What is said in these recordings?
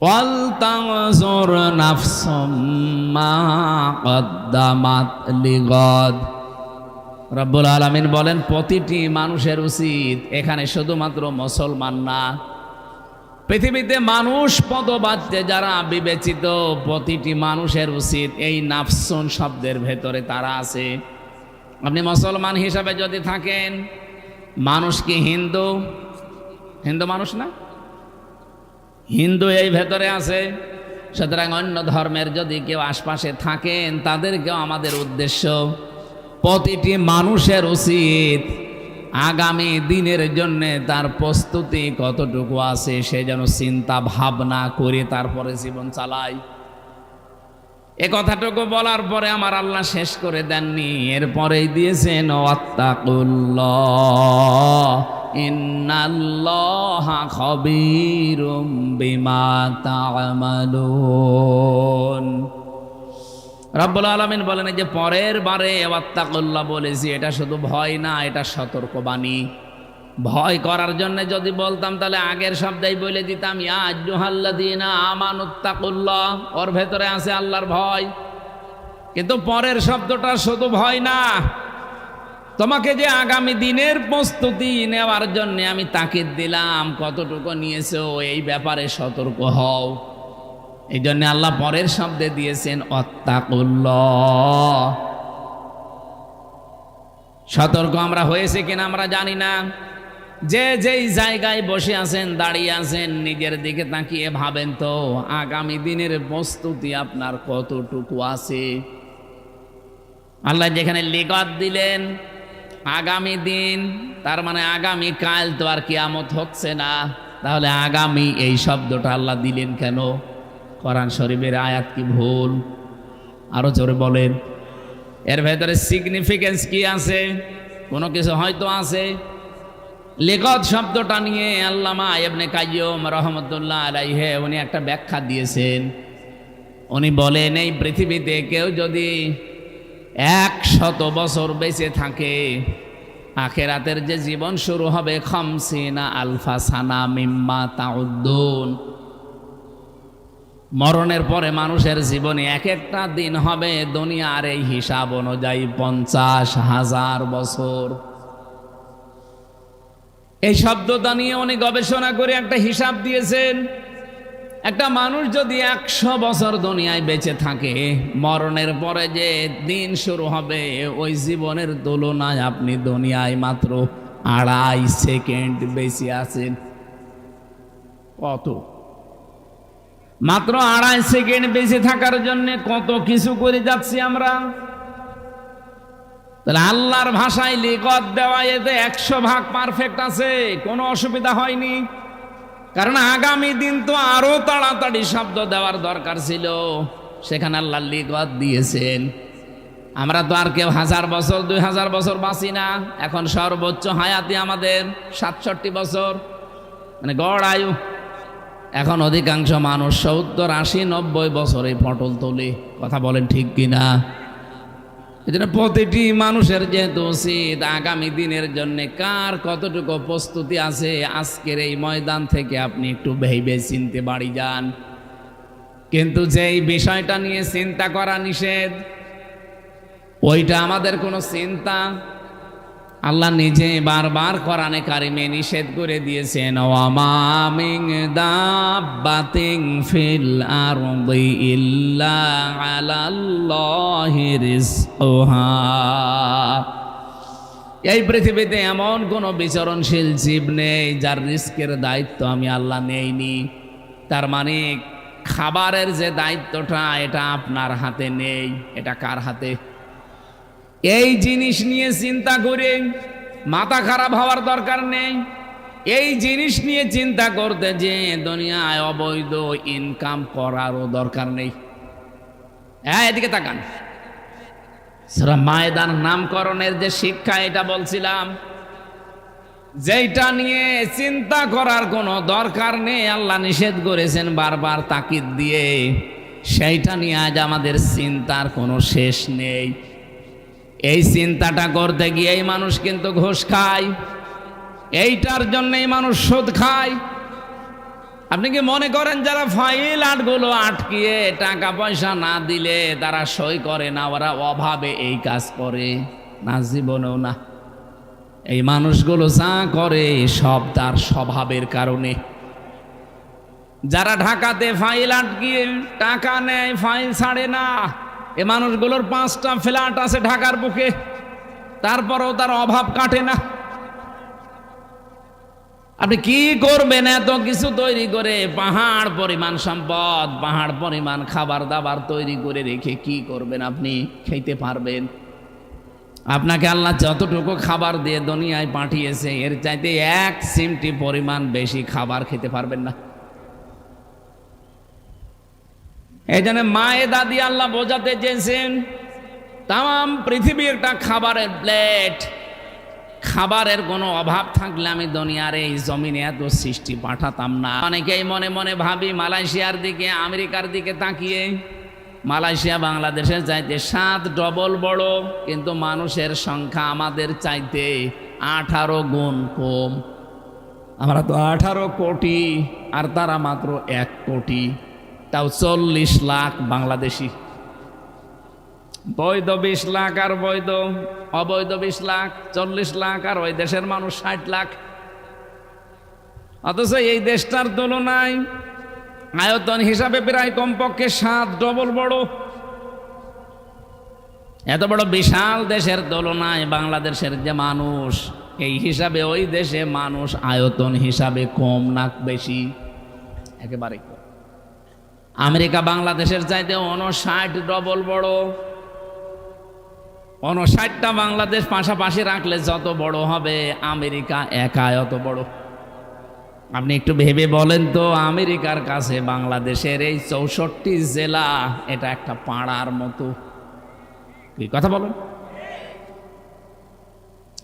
ওয়ালতানজুর নাফসুম মা কদ্দামাত লিগাদ। রব্বুল আলামিন বলেন প্রতিটি মানুষের উচিত, এখানে শুধুমাত্র মুসলমান না, পৃথিবীতে মানুষ পদবাচ্যে যারা বিবেচিত প্রতিটি মানুষের উচিত এই নাফসুন শব্দের ভেতরে তারা আছে। আপনি মুসলমান হিসাবে যদি থাকেন, মানুষ কি হিন্দু? হিন্দু মানুষ না, হিন্দু এই ভেতরে আছে। সুতরাং অন্য ধর্মের যদি কেউ আশপাশে থাকেন, তাদেরকেও আমাদের উদ্দেশ্য প্রতিটি মানুষের উচিত আগামী দিনের জন্য তার প্রস্তুতি কতটুকু আছে সে যেন চিন্তা ভাবনা করে তারপরে জীবন চালায়। এ কথাটুকু বলার পরে আমার আল্লাহ শেষ করে দেননি, এরপরেই দিয়েছেন ওয়াত্তাকুল্লাহ ইন্নাল্লাহা খাবীরুম বিমা তা'মালুন। রব্বুল আলামিন বলেন যে পরের বারে ওয়াত্তাকুল্লাহ বলেছি, এটা শুধু ভয় না, এটা সতর্কবাণী। ভয় করার জন্য যদি বলতাম তাহলে আগের শব্দেই বলে দিতাম ইয়া আইয়ুহাল্লাযীনা আমানুত্তাকুল্লাহ, ওর ভেতরে আছে আল্লাহর ভয়। কিন্তু পরের শব্দটা শুধু ভয় না, তোমাকে যে আগামী দিনের প্রস্তুতি নেওয়ার জন্য আমি তাকিদ দিলাম, কতটুকু নিয়েছো এই ব্যাপারে সতর্ক হও। এই জন্য আল্লাহ পরের শব্দে দিয়েছেন ওয়াত্তাকুল্লাহ। সতর্ক আমরা হয়েছে কিনা আমরা জানি না। যে যেই জায়গায় বসে আছেন, দাঁড়িয়ে আছেন, নিজের দিকে তাকিয়ে ভাবেন তো আগামী দিনের প্রস্তুতি আপনার কতটুকু আছে। আল্লাহ যেখানে লিগাত দিলেন আগামী দিন, তার মানে আগামী কাল তো আর কিয়ামত হচ্ছে না, তাহলে আগামী এই শব্দটা আল্লাহ দিলেন কেন? কোরআন শরীফের আয়াত কি ভুল? আরো জোরে বলেন, এর ভেতরে সিগনিফিকেন্স কি আছে? কোনো কিছু হয়তো আছে। লিগাত শব্দটা নিয়ে আল্লামা ইবনে কাইয়্যিম রাহমাতুল্লাহ আলাইহি উনি একটা ব্যাখ্যা দিয়েছেন। উনি বলেন এই পৃথিবীতে কেউ যদি 100 বছর বেঁচে থাকে, আখিরাতের যে জীবন শুরু হবে 50 আলফা সানা মিম্মা তাউদ্দুন, মরণের পরে মানুষের জীবনে এক একটা দিন হবে দুনিয়ার এই হিসাব অনুযায়ী 50,000 বছর। এই শব্দটা নিয়ে উনি গবেষণা করে একটা হিসাব দিয়েছেন। একটা মানুষ যদি 100 বছর দুনিয়ায় বেঁচে থাকে, মরণের পরে যে দিন শুরু হবে ওই জীবনের তুলনায় আপনি দুনিয়ায় মাত্র 2.5 সেকেন্ড বেঁচে আছেন। কত? মাত্র 2.5 সেকেন্ড বেঁচে থাকার জন্য কত কিছু করে যাচ্ছি আমরা। তাহলে আল্লাহর ভাষায় লিগাত দেওয়া এতে 100 ভাগ পারফেক্ট আছে, কোনো অসুবিধা হয়নি। কারণ আগামী দিন তো আরো তাড়াতাড়ি শব্দ দেওয়ার দরকার ছিল, সেখানে আল্লাহ লিগাত দিয়েছেন। আমরা তো আর কেউ 1000 বছর 2000 বছর বাঁচি না। এখন সর্বোচ্চ হায়াতি আমাদের 67 বছর, মানে গড় আয়ু। এখন অধিকাংশ মানুষ 70, 80, 90 বছরে পটল তোলে। কথা বলেন ঠিক কিনা? এই জন্য প্রতিটি মানুষের যেহেতু উচিত আগামী দিনের জন্য কার কতটুকু প্রস্তুতি আছে, আজকের এই ময়দান থেকে আপনি একটু ভেবে চিনতে বাড়ি যান। কিন্তু যেই বিষয়টা নিয়ে চিন্তা করা নিষেধ, ওইটা আমাদের কোনো চিন্তা আল্লাহ নিজে বারবার কোরআনে কারিমে নিষেধ করে দিয়েছেন। ওয়ামা মিন দাব্বাতিন ফিল আরদি ইল্লা আলাল্লাহি রিজকুহা। এই পৃথিবীতে এমন কোন বিচরণশীল জীব নেই যার রিস্কের দায়িত্ব আমি আল্লাহ নেইনি। তার মানে খাবারের যে দায়িত্বটা এটা আপনার হাতে নেই, এটা কার হাতে? এই জিনিস নিয়ে চিন্তা করে মাথা খারাপ হওয়ার দরকার নেই। এই জিনিস নিয়ে চিন্তা করতে যে দুনিয়ায় অবৈধ ইনকাম করারও দরকার নেই। এদিকে তাকান, সূরা মায়েদার নামকরণের যে শিক্ষা এটা বলছিলাম, যেটা নিয়ে চিন্তা করার কোনো দরকার নেই আল্লাহ নিষেধ করেছেন বারবার তাকিদ দিয়ে, সেইটা নিয়ে আজ আমাদের চিন্তার কোনো শেষ নেই। এই চিন্তাটা করতে গিয়ে এই মানুষ কিন্তু ঘুষ খায়, এইটার জন্যই মানুষ সুদ খায়। আপনি কি মনে করেন যারা ফাইল আটগুলো আটকিয়ে টাকা পয়সা না দিলে তারা সই করে না, ওরা অভাবে এই কাজ করে? না, জীবনেও না। এই মানুষগুলো যা করে সব তার স্বভাবের কারণে। যারা ঢাকাতে ফাইল আটকিয়ে টাকা নেয়, ফাইল ছাড়ে না, এ মানুষগুলোর 5টা ফ্ল্যাট আছে ঢাকার বুকে, তারপরেও তার অভাব কাটে না। আপনি কি করবেন এত কিছু তৈরি করে? পাহাড় পরিমাণ সম্পদ, পাহাড় পরিমাণ খাবার দাবার তৈরি করে রেখে কি করবেন? আপনি খেতে পারবেন? আপনাকে আল্লাহ যতটুকু খাবার দিয়ে দুনিয়ায় পাঠিয়েছে এর চাইতে 1 চিমটি পরিমাণ বেশি খাবার খেতে পারবেন না। এই জন্য মায়ে দাদি আল্লাহ বোঝাতে চেয়েছেন তাম পৃথিবী একটা খাবারের প্লেট। খাবারের কোনো অভাব থাকলে আমি দুনিয়ার এই জমিনে এত সৃষ্টি পাঠাতাম না। অনেকেই মনে মনে ভাবি মালয়েশিয়ার দিকে, আমেরিকার দিকে তাকিয়ে, মালয়েশিয়া বাংলাদেশের চাইতে 7 ডবল বড়, কিন্তু মানুষের সংখ্যা আমাদের চাইতে 18 গুণ কম। আমরা তো 18 কোটি আর তারা মাত্র 1 কোটি, তাও 40 লাখ বাংলাদেশি। বৈধ 20 লাখ আর অবৈধ 20 লাখ, 40 লাখ, আর ওই দেশের মানুষ 60 লাখ। অথচ এই দেশটার তুলনায় আয়তন হিসাবে প্রায় কমপক্ষে 7 ডবল বড়। এত বড় বিশাল দেশের তুলনায় বাংলাদেশের যে মানুষ, এই হিসাবে ওই দেশে মানুষ আয়তন হিসাবে কম না বেশি? একেবারে কম। আমেরিকা বাংলাদেশের চাইতে 59 ডবল বড়। 59টা বাংলাদেশ পাশাপাশি রাখলে যত বড় হবে, আমেরিকা একা অত বড়। আপনি একটু ভেবে বলেন তো, আমেরিকার কাছে বাংলাদেশের এই 64 জেলা এটা একটা পাড়ার মতো। কি কথা বলেন?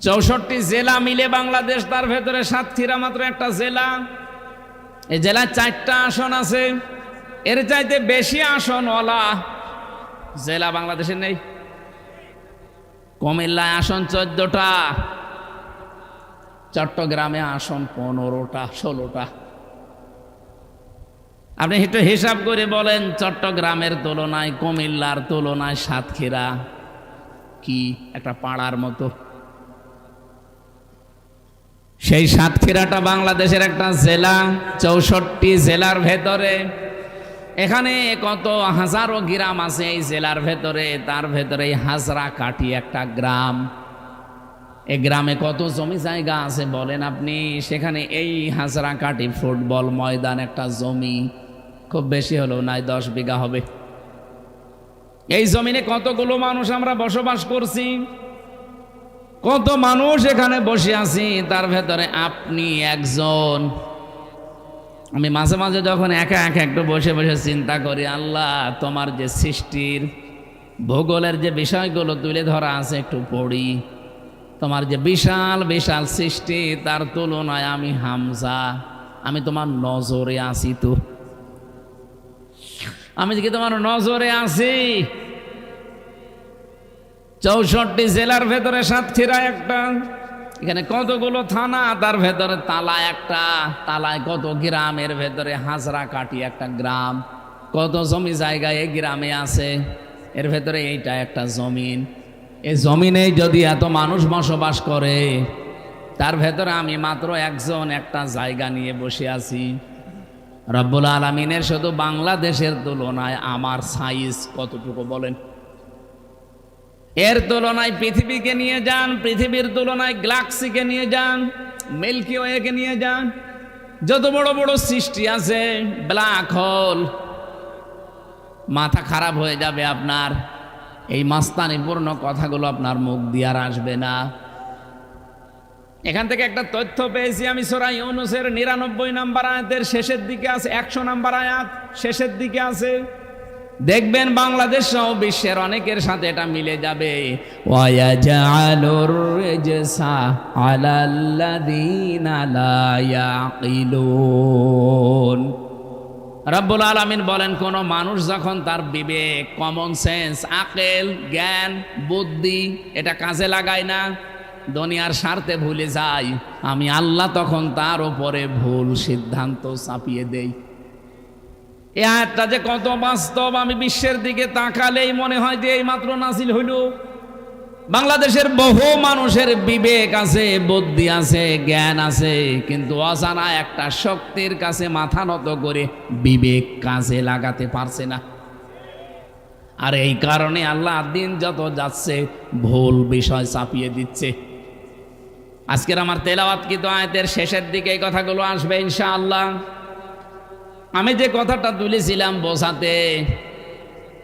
64 জেলা মিলে বাংলাদেশ, তার ভেতরে সাতক্ষীরা মাত্র একটা জেলা। এই জেলায় 4টা আসন আছে। এর চাইতে বেশি আসনওয়ালা জেলা বাংলাদেশে নেই। কুমিল্লায় আসন 14টা, চট্টগ্রামে আসন 15টা 16টা। আপনি একটু হিসাব করে বলেন, চট্টগ্রামের তুলনায়, কুমিল্লার তুলনায় সাতক্ষীরা কি একটা পাড়ার মতো? সেই সাতক্ষীরাটা বাংলাদেশের একটা জেলা। 64 জেলার ভেতরে এখানে কত হাজারো গ্রাম আছে এই জেলার ভেতরে। তার ভেতরে হাজরাকাঠি একটা গ্রাম। এই গ্রামে কত জমি জায়গা আছে বলেন আপনি? সেখানে এই হাজরাকাঠি ফুটবল ময়দান একটা জমি, খুব বেশি হলেও নাই 10 বিঘা হবে। এই জমিনে কতগুলো মানুষ আমরা বসবাস করছি, কত মানুষ এখানে বসে আছি, তার ভেতরে আপনি একজন। আমি মাঝে মাঝে যখন একা একা একটু বসে বসে চিন্তা করি, আল্লাহ তোমার যে সৃষ্টির ভূগোলের যে বিষয়গুলো তুলে ধরা আছে একটু পড়ি, তোমার যে বিশাল বিশাল সৃষ্টি, তার তুলনায় আমি হামজা, আমি তোমার নজরে আছি। তো আমি কি তোমার নজরে আছি? 64 জেলার ভেতরে সাতক্ষীরা একটা। এখানে কতগুলো থানা, তার ভেতরে তালা একটা, তালায় কত গ্রামের ভেতরে হাজরাকাঠি একটা গ্রাম। কত জমি জায়গায় এই গ্রামে আছে, এর ভেতরে এইটা একটা জমিন। এই জমিনে যদি এত মানুষ বসবাস করে, তার ভেতরে আমি মাত্র একজন একটা জায়গা নিয়ে বসে আছি। রব্বুল আলামিনের শুধু বাংলাদেশের তুলনায় আমার সাইজ কতটুকু বলেন? এর তুলনায় পৃথিবীকে নিয়ে যান, পৃথিবীর তুলনায় গ্যালাক্সিকে নিয়ে যান, মিল্কি ওয়েকে নিয়ে যান, যত বড় বড় সৃষ্টি আছে, ব্ল্যাক হোল, মাথা খারাপ হয়ে যাবে আপনার। এই মাস্তানিপূর্ণ কথাগুলো আপনার মুখ দিয়ে আর আসবে না। এখান থেকে একটা তথ্য পেয়েছি আমি, সূরা ইউনূসের 99 নম্বর আয়াতের শেষের দিকে আছে, 100 নম্বর আয়াত শেষের দিকে আছে। দেখবেন বাংলাদেশ সহ বিশ্বের অনেকের সাথে এটা মিলে যাবে। ওয়ায়াজআলুর রিজসা আলাল্লাযীনা লা ইয়াকিলুন। রব্বুল আলামিন বলেন, কোন মানুষ যখন তার বিবেক, কমন সেন্স, আকল, জ্ঞান, বুদ্ধি এটা কাজে লাগায় না, দুনিয়ার স্বার্থে ভুলে যায়, আমি আল্লাহ তখন তার উপরে ভুল সিদ্ধান্ত চাপিয়ে দেই। এই আয়াতটা যে কত বাস্তব, আমি বিশ্বের দিকে তাকালেই মনে হয় যে এই মাত্র নাজিল হইল। বাংলাদেশের বহু মানুষের বিবেক আছে, বুদ্ধি আছে, জ্ঞান আছে, কিন্তু অজানা একটা শক্তির কাছে মাথা নত করে বিবেক কাজে লাগাতে পারছে না। আর এই কারণে আল্লাহ দিন যত যাচ্ছে ভুল বিষয় চাপিয়ে দিচ্ছে। আজকের আমার তেলাওয়াতকৃত আয়াতের শেষের দিকে এই কথাগুলো আসবে ইনশাআল্লাহ। আমি যে কথাটা তুলেছিলাম বোঝাতে,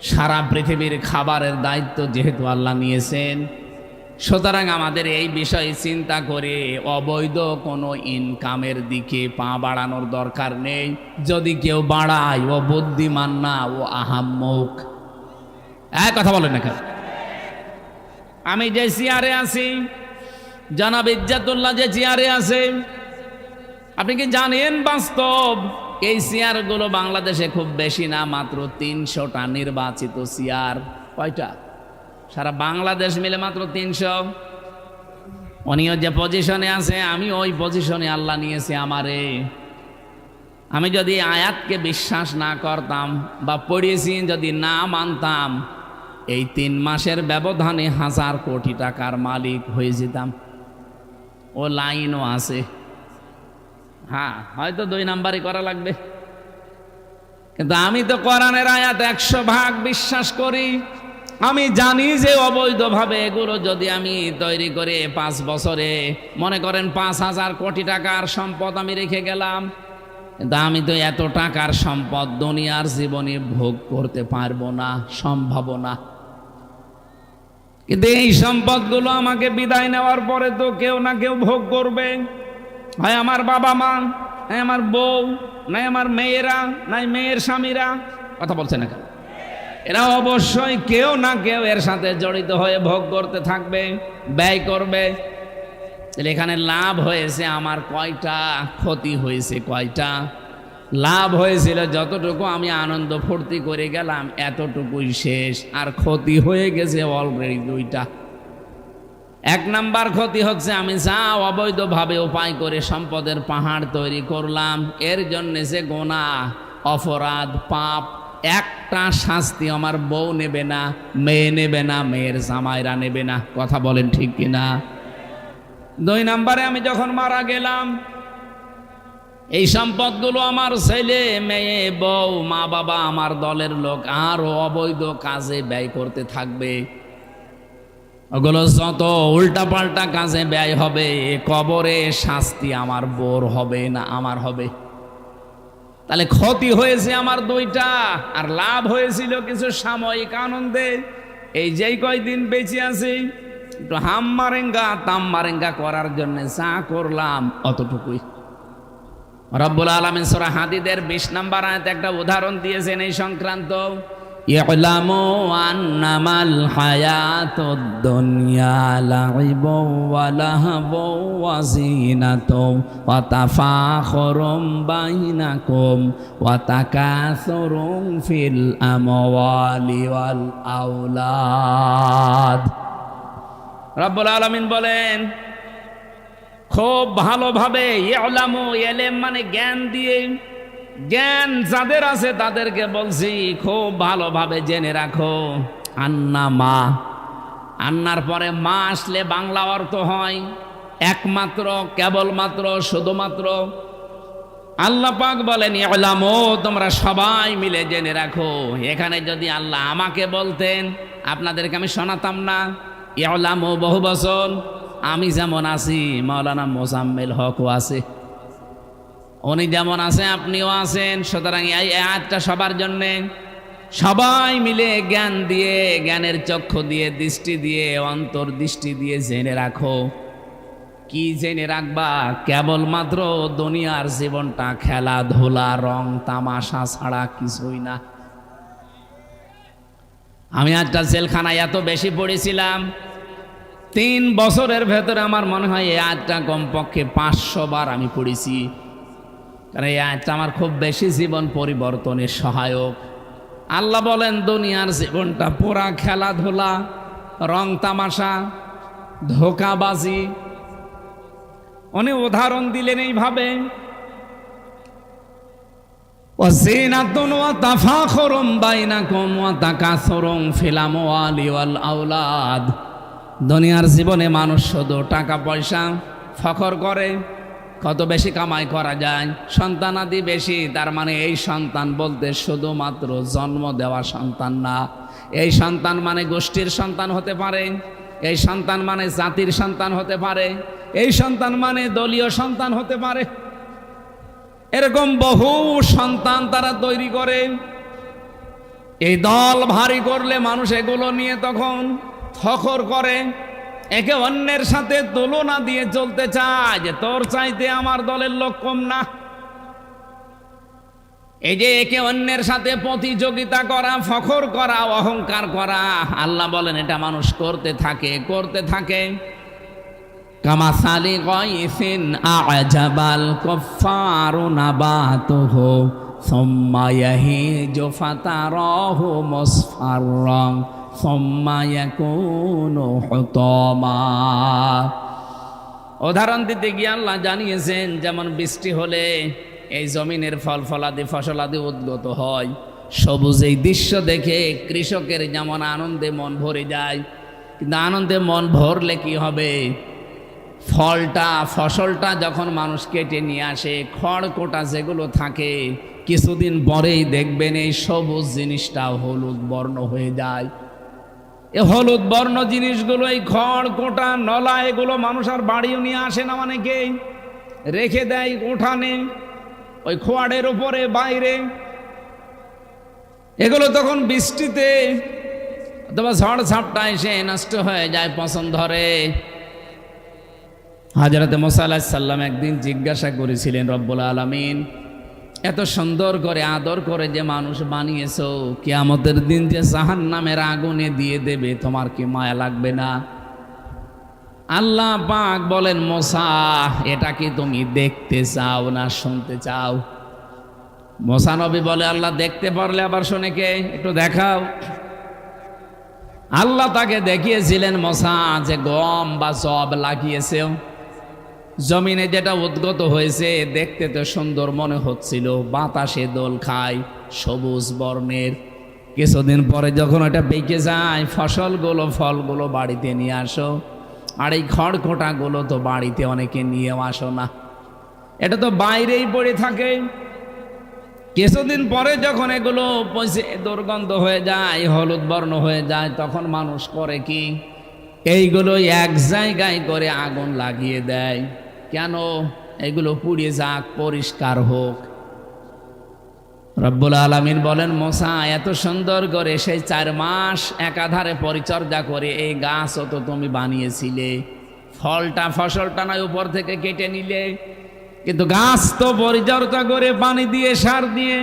সারা পৃথিবীর খাবারের দায়িত্ব যেহেতু আল্লাহ নিয়েছেন, সুতরাং আমাদের এই বিষয়ে চিন্তা করে অবৈধ কোনো ইনকামের দিকে পা বাড়ানোর দরকার নেই। যদি কেউ বাড়ায় ও বুদ্ধিমান না, ও আহাম্মক। কথা বলেন না কেন? আমি যে চেয়ারে আছি, জনাব ইজ্জাতুল্লাহ যে চেয়ারে আছে, আপনি কি জানেন বাস্তব এই চেয়ারগুলো বাংলাদেশে খুব বেশি না, মাত্র 300টা নির্বাচিত চেয়ার। কয়টা? সারা বাংলাদেশ মিলে মাত্র 300। উনিও যে পজিশনে আছে, আমি ওই পজিশনে আল্লাহ নিয়েছে আমারে। আমি যদি আয়াতকে বিশ্বাস না করতাম বা পড়িয়েছি যদি না মানতাম, এই 3 মাসের ব্যবধানে 1000 কোটি টাকার মালিক হয়ে যেতাম। ও লাইনও আছে। হ্যাঁ, হয়তো 2 নাম্বারই করা লাগবে, কিন্তু আমি তো কোরআনের আয়াত 100% বিশ্বাস করি। আমি জানি যে অবৈধভাবে এগুলো যদি আমি তৈরি করে 5 বছরে মনে করেন 5000 কোটি টাকার সম্পদ আমি রেখে গেলাম, কিন্তু আমি তো এত টাকার সম্পদ দুনিয়ার জীবনে ভোগ করতে পারবো না, সম্ভব না। কিন্তু এই সম্পদগুলো আমাকে বিদায় নেওয়ার পরে তো কেউ না কেউ ভোগ করবে। হয় আমার বাবা মা, নাই আমার বউ, নাই আমার মেয়েরা, নাই মেয়ের স্বামীরা। কথা বলছে না কেন? এরা অবশ্যই কেউ না কেউ এর সাথে জড়িত হয়ে ভোগ করতে থাকবে, ব্যয় করবে। তাহলে এখানে লাভ হয়েছে আমার কয়টা, ক্ষতি হয়েছে কয়টা? লাভ হয়েছিল যতটুকু আমি আনন্দ ফুর্তি করে গেলাম এতটুকুই শেষ, আর ক্ষতি হয়ে গেছে অলরেডি 2টা। 1 নাম্বার ক্ষতি হচ্ছে আমি যা অবৈধভাবে উপায় করে সম্পদের পাহাড় তৈরি করলাম, এর জন্য যে গুনাহ, অপরাধ, পাপ, একটা শাস্তি আমার বউ নেবে না, মেয়ে নেবে না, মেয়ের জামাইরা নেবে না। কথা বলেন ঠিক কিনা? 2 নাম্বারে আমি যখন মারা গেলাম, এই সম্পদগুলো আমার ছেলে, মেয়ে, বউ, মা, বাবা, আমার দলের লোক আরো অবৈধ কাজে ব্যয় করতে থাকবে। ওগুলো যত উল্টাপাল্টা কাজে ব্যয় হবে, কবরে শাস্তি আমার বোর হবে না আমার হবে। তাহলে ক্ষতি হয়েছে আমার 2টা, আর লাভ হয়েছিল কিছু সাময়িক আনন্দে। এই যেই কয়দিন বেঁচে আছি, একটু হাম মারেঙ্গা তাম মারেঙ্গা করার জন্য যা করলাম অতটুকুই। রব্বুল আলামিন সূরা হাদীদের 20 নম্বর আয়াতে একটা উদাহরণ দিয়েছেন এই সংক্রান্ত। ই'লামু আন্নামাল হায়াতুদ দুনিয়া লাইবুন ওয়া লাহবুন ওয়া যিনাতুন ওয়া তাফাখুরুম বাইনাকুম ওয়া তাকাসুরুন ফিল আমওয়ালি ওয়াল আওলাদ। রব্বুল আলামিন বলেন, খুব ভালোভাবে, ই'লামু, ইলম মানে জ্ঞান দিয়ে, জ্ঞান যাদের আছে তাদেরকে বলছি খুব ভালোভাবে জেনে রাখো। আন্নামা, আন্নার পরে মা আসলে বাংলা অর্থ হয় একমাত্র, কেবলমাত্র, শুধুমাত্র। আল্লাহ পাক বলেন ই'লামু, তোমরা সবাই মিলে জেনে রাখো। এখানে যদি আল্লাহ আমাকে বলতেন, আপনাদেরকে আমি শোনাতাম না। ই'লামু বহু বচন, আমি যেমন আছি মাওলানা মোজাম্মেল হকও আছে, উনি যেমন আছে আপনিও আছেন। সুতরাং এই আয়াতটা সবার জন্যে, সবাই মিলে জ্ঞান দিয়ে, জ্ঞানের চক্ষু দিয়ে, দৃষ্টি দিয়ে, অন্তর্দৃষ্টি দিয়ে জেনে রাখো। কি জেনে রাখবা? কেবলমাত্র দুনিয়ার জীবনটা খেলাধুলা, রং তামাশা ছাড়া কিছুই না। আমি আজটা জেলখানায় এত বেশি পড়েছিলাম, 3 বছরের ভেতরে আমার মনে হয় এই আয়াতটা কমপক্ষে 500 বার আমি পড়েছি। কারণ এই আয়াতটা আমার খুব বেশি জীবন পরিবর্তনের সহায়ক। আল্লাহ বলেন দুনিয়ার জীবনটা পুরা খেলাধুলা, রং তামাশা, ধোঁকাবাজি। উনি উদাহরণ দিলেন এইভাবে, ওয়াজিনাতুন ওয়া তাফাখুরুম বাইনাকুম ওয়া তাকাসুরুম ফিল আমওয়ালি ওয়াল আওলাদ। দুনিয়ার জীবনে মানুষ শুধু টাকা পয়সা ফখর করে, কত বেশি কামাই করা যায়, সন্তানাদি বেশি। তার মানে এই সন্তান বলতে শুধুমাত্র জন্ম দেওয়া সন্তান না, এই সন্তান মানে গোষ্ঠীর সন্তান হতে পারে, এই সন্তান মানে জাতির সন্তান হতে পারে, এই সন্তান মানে দলীয় সন্তান হতে পারে। এরকম বহু সন্তান তারা তৈরি করে। এই দল ভারী করলে মানুষ এগুলো নিয়ে তখন ফখর করে, একে অন্যের সাথে তুলনা দিয়ে চলতে চায় যে তোর চাইতে আমার দলের লোক কম না। এই যে একে অন্যের সাথে প্রতিযোগিতা করা, ফখর করা, অহংকার করা, আল্লাহ বলেন এটা মানুষ করতে থাকে। কামাসালি গায়সিন আ'জাবাল কুফফারু নাবাতুহু সুম্মা ইয়াহিজু ফাতারাহু মুসফাররান সুম্মা ইয়াকুনু হুতামা। উদাহরণ দিতে গিয়ে আল্লাহ জানিয়েছেন, যেমন বৃষ্টি হলে এই জমিনের ফলাদি ফসলাদি উদ্গত হয়, সবুজ এই দৃশ্য দেখে কৃষকের যেমন আনন্দে মন ভরে যায়, কিন্তু আনন্দে মন ভরলে কি হবে, ফসলটা যখন মানুষ কেটে নিয়ে আসে, খড়কোটা যেগুলো থাকে, কিছুদিন পরেই দেখবেন এই সবুজ জিনিসটা হলুদ বর্ণ হয়ে যায়। এই হলুদ বর্ণ জিনিসগুলো, এই খড়কোটা নলা, এগুলো মানুষ আর বাড়িও নিয়ে আসে না, মানে কে রেখে দেয় উঠানে, ওই খোয়াড়ের উপরে বাইরে। এগুলো তখন বৃষ্টিতে অথবা ঝড় ঝাপটা এসে নষ্ট হয়ে যায়, পছন্দ ধরে। হযরত মুসা আলাইহিস সালাম একদিন জিজ্ঞাসা করেছিলেন, রব্বুল আলামিন এত সুন্দর করে আদর করে যে মানুষ বানিয়েছো, কিয়ামতের দিন যে জাহান্নামের আগুনে দিয়ে দেবে, তোমার কি মায়া লাগবে না? আল্লাহ পাক বলেন, মুসা এটা কি তুমি দেখতে চাও না শুনতে চাও? মুসা নবী বলে, আল্লাহ দেখতে পারলে আবার শুনে কে, একটু দেখাও। আল্লাহ তাকে দেখিয়েছিলেন মুসা যে গম বা জব লাগিয়েছে, জমিনে যেটা উদ্গত হয়েছে, দেখতে তো সুন্দর মনে হচ্ছিল, বাতাসে দোল খায়, সবুজ বর্ণের। কিছুদিন পরে যখন ওটা পেকে যায়, ফলগুলো বাড়িতে নিয়ে আসো, আর এই খড়কোটাগুলো তো বাড়িতে অনেকে নিয়েও আসো না, এটা তো বাইরেই পড়ে থাকে। কিছুদিন পরে যখন এগুলো পচে দুর্গন্ধ হয়ে যায়, হলুদ বর্ণ হয়ে যায়, তখন মানুষ করে কি, এইগুলো এক জায়গায় করে আগুন লাগিয়ে দেয়। কেন? এগুলো পুড়িয়ে যাক, পরিষ্কার হোক। রব্বুল আলামিন বলেন, মুসা এত সুন্দর করে সেই 4 মাস একাধারে পরিচর্যা করে এই গাছও তো তুমি বানিয়েছিলে, ফসলটা নয় উপর থেকে কেটে নিলে, কিন্তু গাছ তো পরিচর্যা করে পানি দিয়ে, সার দিয়ে,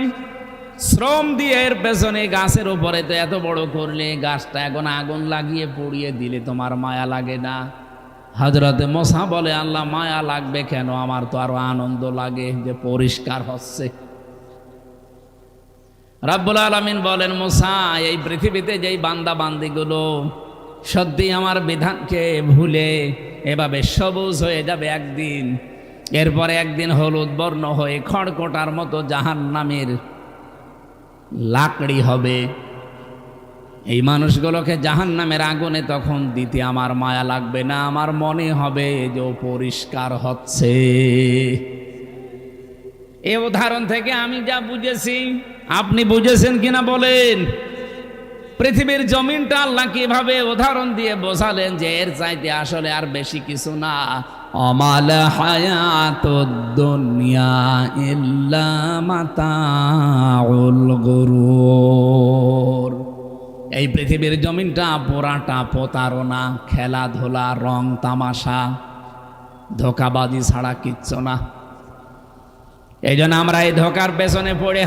শ্রম দিয়ে, এর পেছনে গাছের উপরে তো এত বড় করলে, গাছটা এখন আগুন লাগিয়ে পুড়িয়ে দিলে তোমার মায়া লাগে না? হযরতে মুসা বলে, আল্লাহ মায়া লাগবে কেন, আমার তো আরো আনন্দ লাগে যে পরিষ্কার হচ্ছে। রব্বুল আলামিন বলেন, মুসা এই পৃথিবীতে যেই বান্দা বান্দিগুলো সত্যি আমার বিধানকে ভুলে এভাবে সবুজ হয়ে যাবে একদিন, এরপরে একদিন হলুদ বর্ণ হয়ে খড়কোটার মতো জাহান্নামের লাকড়ি হবে, এই মানুষগুলোকে জাহান্নামের আগুনে তখন দিতে আমার মায়া লাগবে না, আমার মনে হবে যে পরিষ্কার হচ্ছে। এই উদাহরণ থেকে আমি যা বুঝেছি, আপনি বুঝেছেন কিনা বলেন? পৃথিবীর জমিনটা আল্লাহ কিভাবে উদাহরণ দিয়ে বোঝালেন যে এর চাইতে আসলে আর বেশি কিছু না। অমাল হায়াতুদ দুনিয়া ইল্লা মাতাউল গুরুর। এই পৃথিবীর জমিনটা পুরাটা প্রতারণা, খেলাধুলা, রং তামাশা, ধোঁকাবাজি ছাড়া কিচ্ছু না। এই জন্য আমরা এই ধোকার পেছনে পড়ে,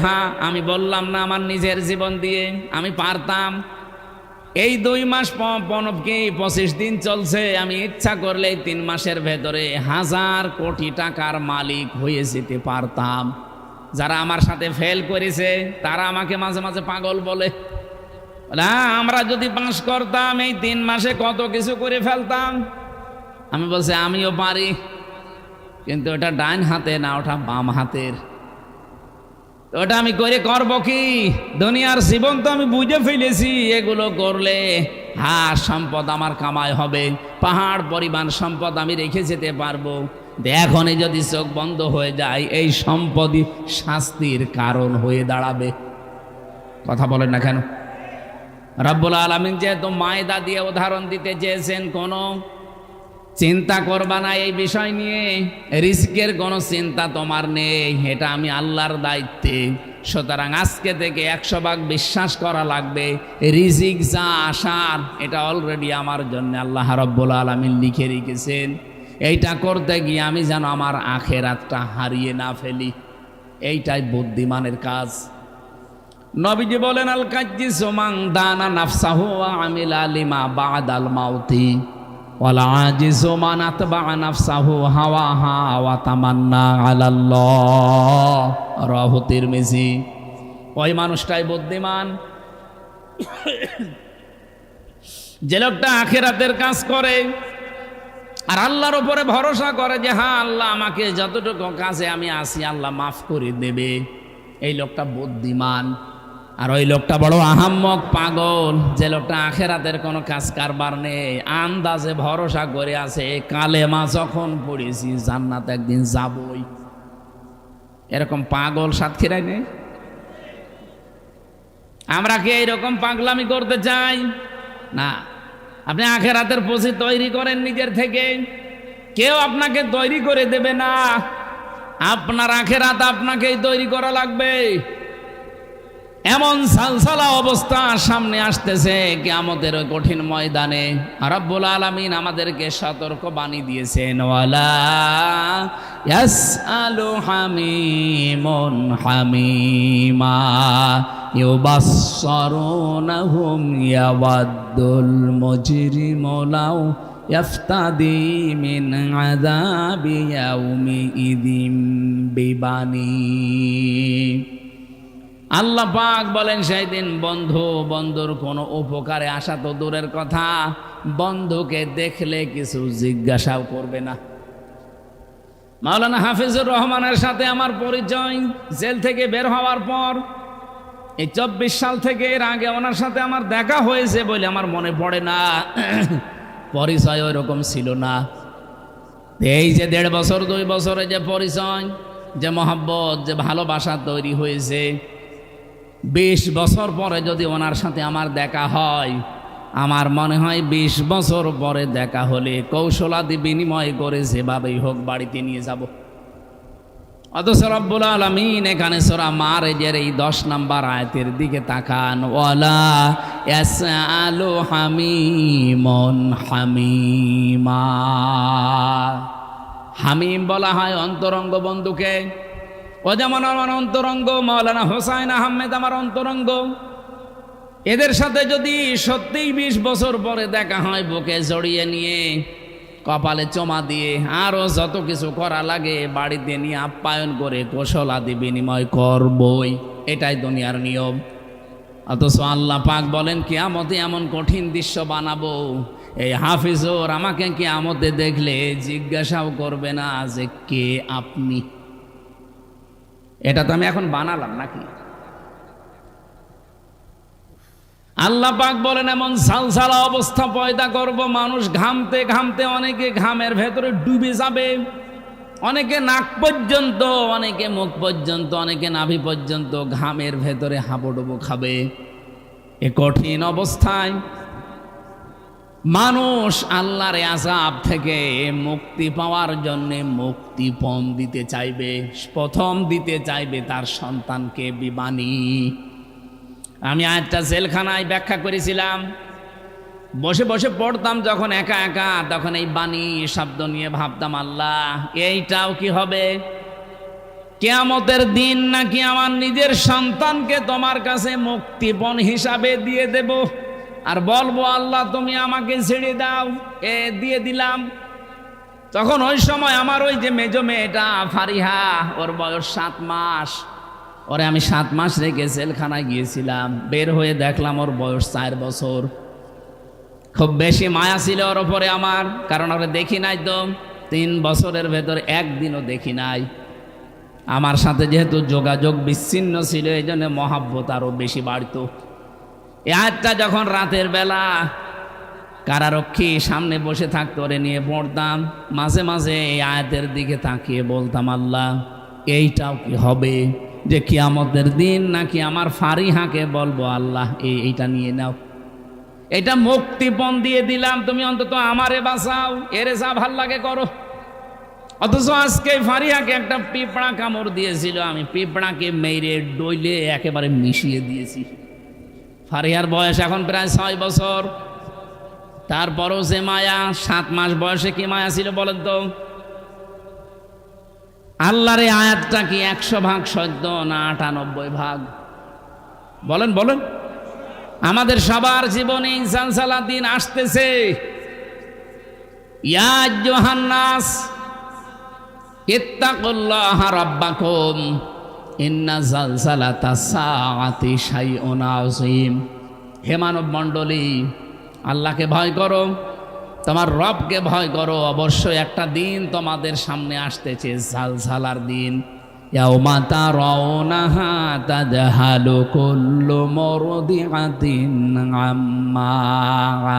আমি বললাম না আমার নিজের জীবন দিয়ে আমি পারতাম। এই 2 মাস 25 দিন চলছে, আমি ইচ্ছা করলে 3 মাসের ভেতরে 1000 কোটি টাকার মালিক হয়ে যেতে পারতাম। যারা আমার সাথে ফেল করেছে তারা আমাকে মাঝে মাঝে পাগল বলে, আমরা যদি পাস করতাম এই 3 মাসে কত কিছু করে ফেলতাম। আমি বলছি আমিও পারি, কিন্তু ওটা ডান হাতে না, ওটা বাম হাতের। তো ওটা আমি করে করব কি? দুনিয়ার জীবন তো আমি বুঝে ফেলেছি, এগুলো করলে সম্পদ আমার কামাই হবে, পাহাড় পরিমাণ সম্পদ আমি রেখে যেতে পারবো। এখনই যদি চোখ বন্ধ হয়ে যায়, এই সম্পদই শাস্তির কারণ হয়ে দাঁড়াবে। কথা বলেন না কেন? রব্বুল আলামিন যেহেতু মায়দা দিয়ে উদাহরণ দিতে চেয়েছেন, কোনো চিন্তা করবা না এই বিষয় নিয়ে, রিস্কের কোনো চিন্তা তোমার নেই, এটা আমি আল্লাহর দায়িত্বে। সুতরাং আজকে থেকে 100 ভাগ বিশ্বাস করা লাগবে, রিজিক যা আসার এটা অলরেডি আমার জন্য আল্লাহ রব্বুল আলামিন লিখে রেখেছেন। এইটা করতে গিয়ে আমি যেন আমার আখেরাতটা হারিয়ে না ফেলি, এইটাই বুদ্ধিমানের কাজ। নবীজি বলেন, আল কাজ্জিসু মান দানা নাফসাহু ওয়া আমিলা লিমা বাদাল মাউতি ওয়াল আজিজু মান আতবা নাফসাহু হাওয়াহা ওয়া তামান্না আলাল্লাহ, রাহু তিরমিজি। ওই মানুষটাই বুদ্ধিমান যে লোকটা আখিরাতের কাজ করে আর আল্লাহর উপরে ভরসা করে যে হ্যাঁ আল্লাহ আমাকে যতটুকু কাজে আমি আসি আল্লাহ মাফ করে দেবে। এই লোকটা বুদ্ধিমান। আর ওই লোকটা বড় আহাম্মক, পাগল, যে লোকটা আখেরাতের কোনো কাজ কারবার নেই, আন্দাজে ভরসা করে আছে কালেমা যখন পড়েছি জান্নাত একদিন যাবই। এরকম পাগল সাতক্ষীরায় নেই? আমরা কি এইরকম পাগলামি করতে চাই? না। আপনি আখেরাতের পুঁজি তৈরি করেন নিজের থেকে, কেউ আপনাকে তৈরি করে দেবে না। আপনার আখেরাত আপনাকেই তৈরি করা লাগবে। এমন সালসালা অবস্থা সামনে আসতেছে কিয়ামতের ওই কঠিন ময়দানে, রব্বুল আলামিন আমাদেরকে সতর্ক বাণী দিয়েছেন, ওয়ালা ইয়াসআলু হামিমুন হামিমা ইউবাসসারুনাহুম ইয়াওয়াদ্দুল মুজরিমু লাউ ইয়াফতাদি মিন আযাবি ইয়াউমি ইযিম বিবানি। আল্লাহ পাক বলেন, সেই দিন বন্ধুর কোনো উপকারে আসা তো দূরের কথা, বন্ধুকে দেখলে কিছু জিজ্ঞাসাও করবে না। মাওলানা হাফিজুর রহমানের সাথে আমার পরিচয় জেল থেকে বের হওয়ার পর। এই 24 সাল থেকে, এর আগে ওনার সাথে আমার দেখা হয়েছে বলে আমার মনে পড়ে না, পরিচয় ওই রকম ছিল না। এই যে 1.5 বছর 2 বছরে যে পরিচয়, যে মহব্বত, যে ভালোবাসা তৈরি হয়েছে, 20 বছর পরে যদি ওনার সাথে আমার দেখা হয়, আমার মনে হয় 20 বছর পরে দেখা হলে কৌশলাদি বিনিময় করে যেভাবেই হোক বাড়িতে নিয়ে যাব। অথচ রব্বুল আলামিন এখানে সূরা মারেজের এই 10 নম্বর আয়াতের দিকে তাকান, ওয়ালা ইয়াসআলু হামিমুন হামিমা। হামিম বলা হয় অন্তরঙ্গ বন্ধুকে। ও যেমন আমার অন্তরঙ্গ মাওলানা হোসাইন আহমেদ আমার অন্তরঙ্গ। এদের সাথে যদি সত্যিই 20 বছর পরে দেখা হয়, বুকে জড়িয়ে নিয়ে, কপালে চমা দিয়ে, আরো যত কিছু করা লাগে বাড়িতে নিয়ে আপ্যায়ন করে কৌশল আদি বিনিময় করবই, এটাই দুনিয়ার নিয়ম। অথচ আল্লাহ পাক বলেন, কিয়ামতে এমন কঠিন দৃশ্য বানাবো, এই হাফিজুর আমাকে কিয়ামতে দেখলে জিজ্ঞাসাও করবে না যে কে আপনি। এটা তো আমি এখন বানালাম নাকি? আল্লাহ পাক বলেন, এমন সালসালা অবস্থা পয়দা করব, মানুষ ঘামতে ঘামতে অনেকে ঘামের ভেতরে ডুবে যাবে, অনেকে নাক পর্যন্ত, অনেকে মুখ পর্যন্ত, অনেকে নাভি পর্যন্ত ঘামের ভেতরে হাবুডুবু খাবে। এ কঠিন অবস্থায় মানুষ আল্লাহর আযাব থেকে মুক্তি পাওয়ার জন্য মুক্তিপণ দিতে চাইবে, প্রথম দিতে চাইবে তার সন্তানকে বিবানী। আমি আজটা জেলখানায় ব্যাখ্যা করেছিলাম, বসে বসে পড়তাম যখন একা একা, তখন এই বাণী শব্দ নিয়ে ভাবতাম, আল্লাহ এইটাও কি হবে? কিয়ামতের দিন নাকি আমার নিজের সন্তানকে তোমার কাছে মুক্তিপণ হিসাবে দিয়ে দেব, আর বলবো আল্লাহ তুমি আমাকে ছেড়ে দাও, দিয়ে দিলাম। তখন ওই সময় আমার ওই যে মেজো মেয়েটা ফারিহা, ওর বয়স 7 মাস, ওরে আমি 7 মাস রেখে জেলখানায় গিয়েছিলাম, বের হয়ে দেখলাম ওর বয়স 4 বছর। খুব বেশি মায়া ছিল ওর ওপরে আমার, কারণ ওরে দেখি নাই তো 3 বছরের ভেতরে একদিনও দেখি নাই। আমার সাথে যেহেতু যোগাযোগ বিচ্ছিন্ন ছিল, এই জন্য মহাব্বত আরো বেশি বাড়তো। এই আয়াতটা যখন রাতের বেলা কারারক্ষী সামনে বসে থাকতো, ওরে নিয়ে পড়তাম, মাঝে মাঝে এই আয়াতের দিকে তাকিয়ে বলতাম, আল্লাহ এইটাও কি হবে যে কিয়ামতের দিন নাকি আমার ফারিহাকে বলবো আল্লাহ এইটা নিয়ে নাও, এটা মুক্তিপণ দিয়ে দিলাম, তুমি অন্তত আমারে বাঁচাও, এরে যা ভাল লাগে করো। অথচ আজকে ফারিহাকে একটা পিঁপড়া কামড় দিয়েছিল, আমি পিঁপড়াকে মেরে ডইলে একেবারে মিশিয়ে দিয়েছি। ফারিহার বয়স এখন প্রায় 6 বছর, তারপরও যে মায়া, 7 মাস বয়সে কি মায়া ছিল বলেন তো? আল্লাহর এই আয়াতটা কি 100 ভাগ সত্য না 98 ভাগ? বলেন বলেন। আমাদের সবার জীবনে জালজালার দিন আসতেছে। ইয়া আইয়ুহান নাস ইত্তাকুল্লাহা রাব্বাকুম ইন্না জালজালাতাস সাআতি শাইউন আযীম। হে মানব মণ্ডলী, আল্লাহকে ভয় করো, তোমার রবকে ভয় করো, অবশ্যই একটা দিন তোমাদের সামনে আসতেছে, জালজালার দিন। ইয়াউমা তারাউনাহা তাযহালু কুল্লু মুরদিআতিন আম্মা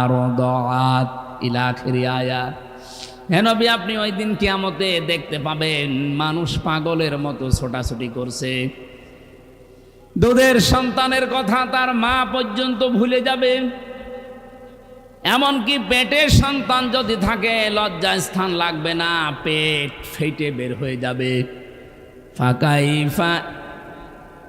আরদাআত ইলা আখির আয়াত। হে নবী, আপনি ওই দিন কিয়ামতে দেখতে পাবেন মানুষ পাগলের মতো ছোটাছুটি করছে। দুধের সন্তানের কথা তার মা পর্যন্ত ভুলে যাবে। এমনকি পেটের সন্তান যদি থাকে, লজ্জায় স্থান লাগবে না, পেট ফেটে বের হয়ে যাবে। ফাকাইফা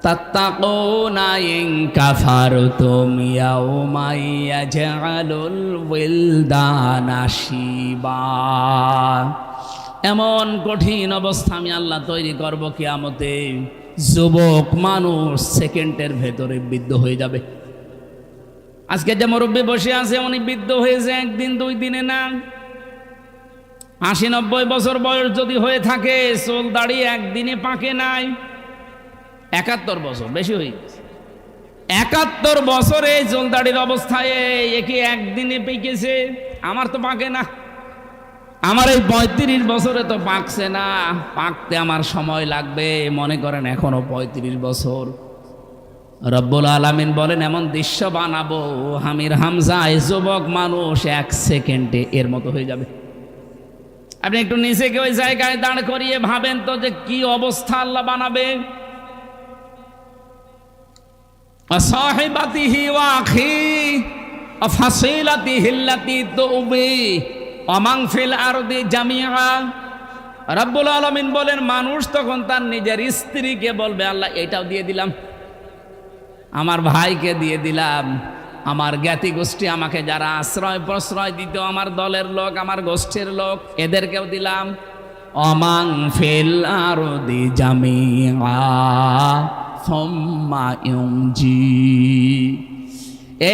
তাত্তাকুনা ইন কাফারতুম ইয়াউমা ইয়াজআলুল ওয়িলদানা শিবা। এমন কঠিন অবস্থা আমি আল্লাহ তৈরি করব কিয়ামতে, যুবক মানুষ সেকেন্ডের ভেতরে বৃদ্ধ হয়ে যাবে। আজকে যে মুরব্বী বসে আছে, উনি বৃদ্ধ হয়েছে একদিন 2 দিনে না। 80-90 বছর বয়স যদি হয়ে থাকে, চুল দাড়ি একদিনে পাকে নাই। 71 বছর, বেশি হয়ে গেছে। 71 বছরে চুল দাড়ির অবস্থায় একে একদিনে পেকেছে। আমার তো পাকে না, আমার এই 35 বছরে তো পাকছে না, পাকতে আমার সময় লাগবে। মনে করেন এখনো 35 বছর। রব্বুল আলামিন বলেন, এমন দৃশ্য বানাবো, হামির হামজায় যুবক মানুষ 1 সেকেন্ডে এর মতো হয়ে যাবে। আপনি একটু নিজেকে ওই জায়গায় দাঁড় করিয়ে ভাবেন তো যে কি অবস্থা আল্লাহ বানাবে। সাহিবাতিহি ওয়া আখি ওয়া ফাসিলাতিহি আল্লাতী তুবি ওয়া মান ফিল আরদি জামিআ। রব্বুল আলামিন বলেন, মানুষ তখন তার নিজের স্ত্রীকে বলবে, আল্লাহ এটাও দিয়ে দিলাম, আমার ভাইকে দিয়ে দিলাম, আমার জ্ঞাতি গোষ্ঠী আমাকে যারা আশ্রয় প্রশ্রয় দিত, আমার দলের লোক, আমার গোষ্ঠীর লোক, এদেরকেও দিলাম। অমাং ফিল আরদি জামিআ সুম্মা ইউনজি।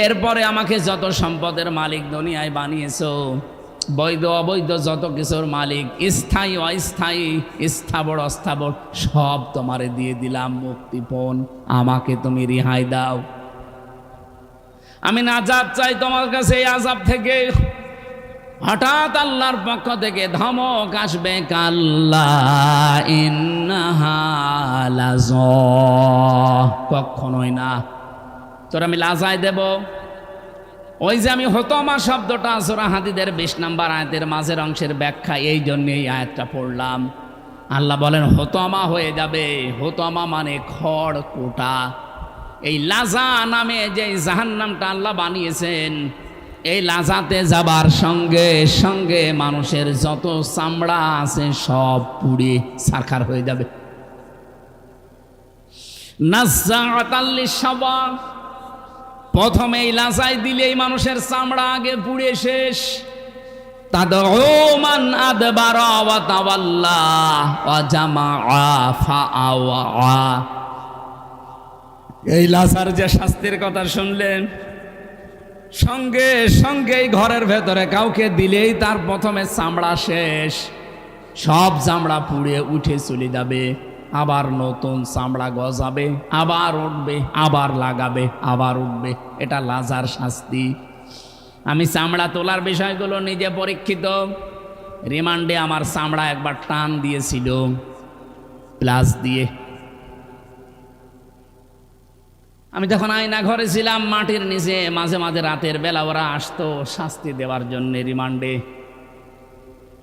এরপরে আমাকে যত সম্পদের মালিক দুনিয়ায় বানিয়েছো, বৈধ অবৈধ যত কিছুর মালিক, স্থায়ী অস্থায়ী, স্থাবর অস্থাবর, সব তোমারে দিয়ে দিলাম মুক্তিপণ, আমাকে তুমি রেহাই দাও। আমি নাজাত চাই তোমার কাছে এই আযাব থেকে। হঠাৎ আল্লাহর পক্ষ থেকে ধমক আসবে, কাল্লা ইন্নাহা লাযা। কখনোই না, তোর আমি লাজায় দেব। ওই যে আমি হতমা শব্দটা সূরা হাদীদের 20 নম্বর আয়াতের মাঝের অংশের ব্যাখ্যা, এই জন্য এই আয়াতটা পড়লাম। আল্লাহ বলেন হতমা হয়ে যাবে। হতমা মানে খড় কোটা। এই লাজা নামে যে জাহান্নামটা আল্লাহ বানিয়েছেন, এই লাজাতে যাবার সঙ্গে সঙ্গে মানুষের যত চামড়া আছে সব পুড়ে ছারখার হয়ে যাবে। নাযাআতাল লিশাওয়া, প্রথমে এই লাজায় দিলেই মানুষের চামড়া আগে পুড়ে শেষ। তাদউ মান আদবারা ওয়া তাওয়াল্লা ওয়া জামাআ ফাআওয়া। এই লাজার যে শাস্তির কথা শুনলেন, সঙ্গে সঙ্গে ঘরের ভেতরে কাউকে দিলেই তার প্রথমে চামড়া শেষ, সব চামড়া পুড়ে উঠে চলে যাবে, আবার নতুন চামড়া গজাবে, আবার উঠবে, আবার লাগাবে, আবার উঠবে। এটা লাজার শাস্তি। আমি চামড়া তোলার বিষয়গুলো নিজে পরীক্ষিত। রিমান্ডে আমার চামড়া একবার টান দিয়েছিল, প্লাস দিয়ে। আমি যখন আয়না ঘরে ছিলাম মাটির নিচে, মাঝে মাঝে রাতের বেলা ওরা আসতো শাস্তি দেওয়ার জন্য রিমান্ডে।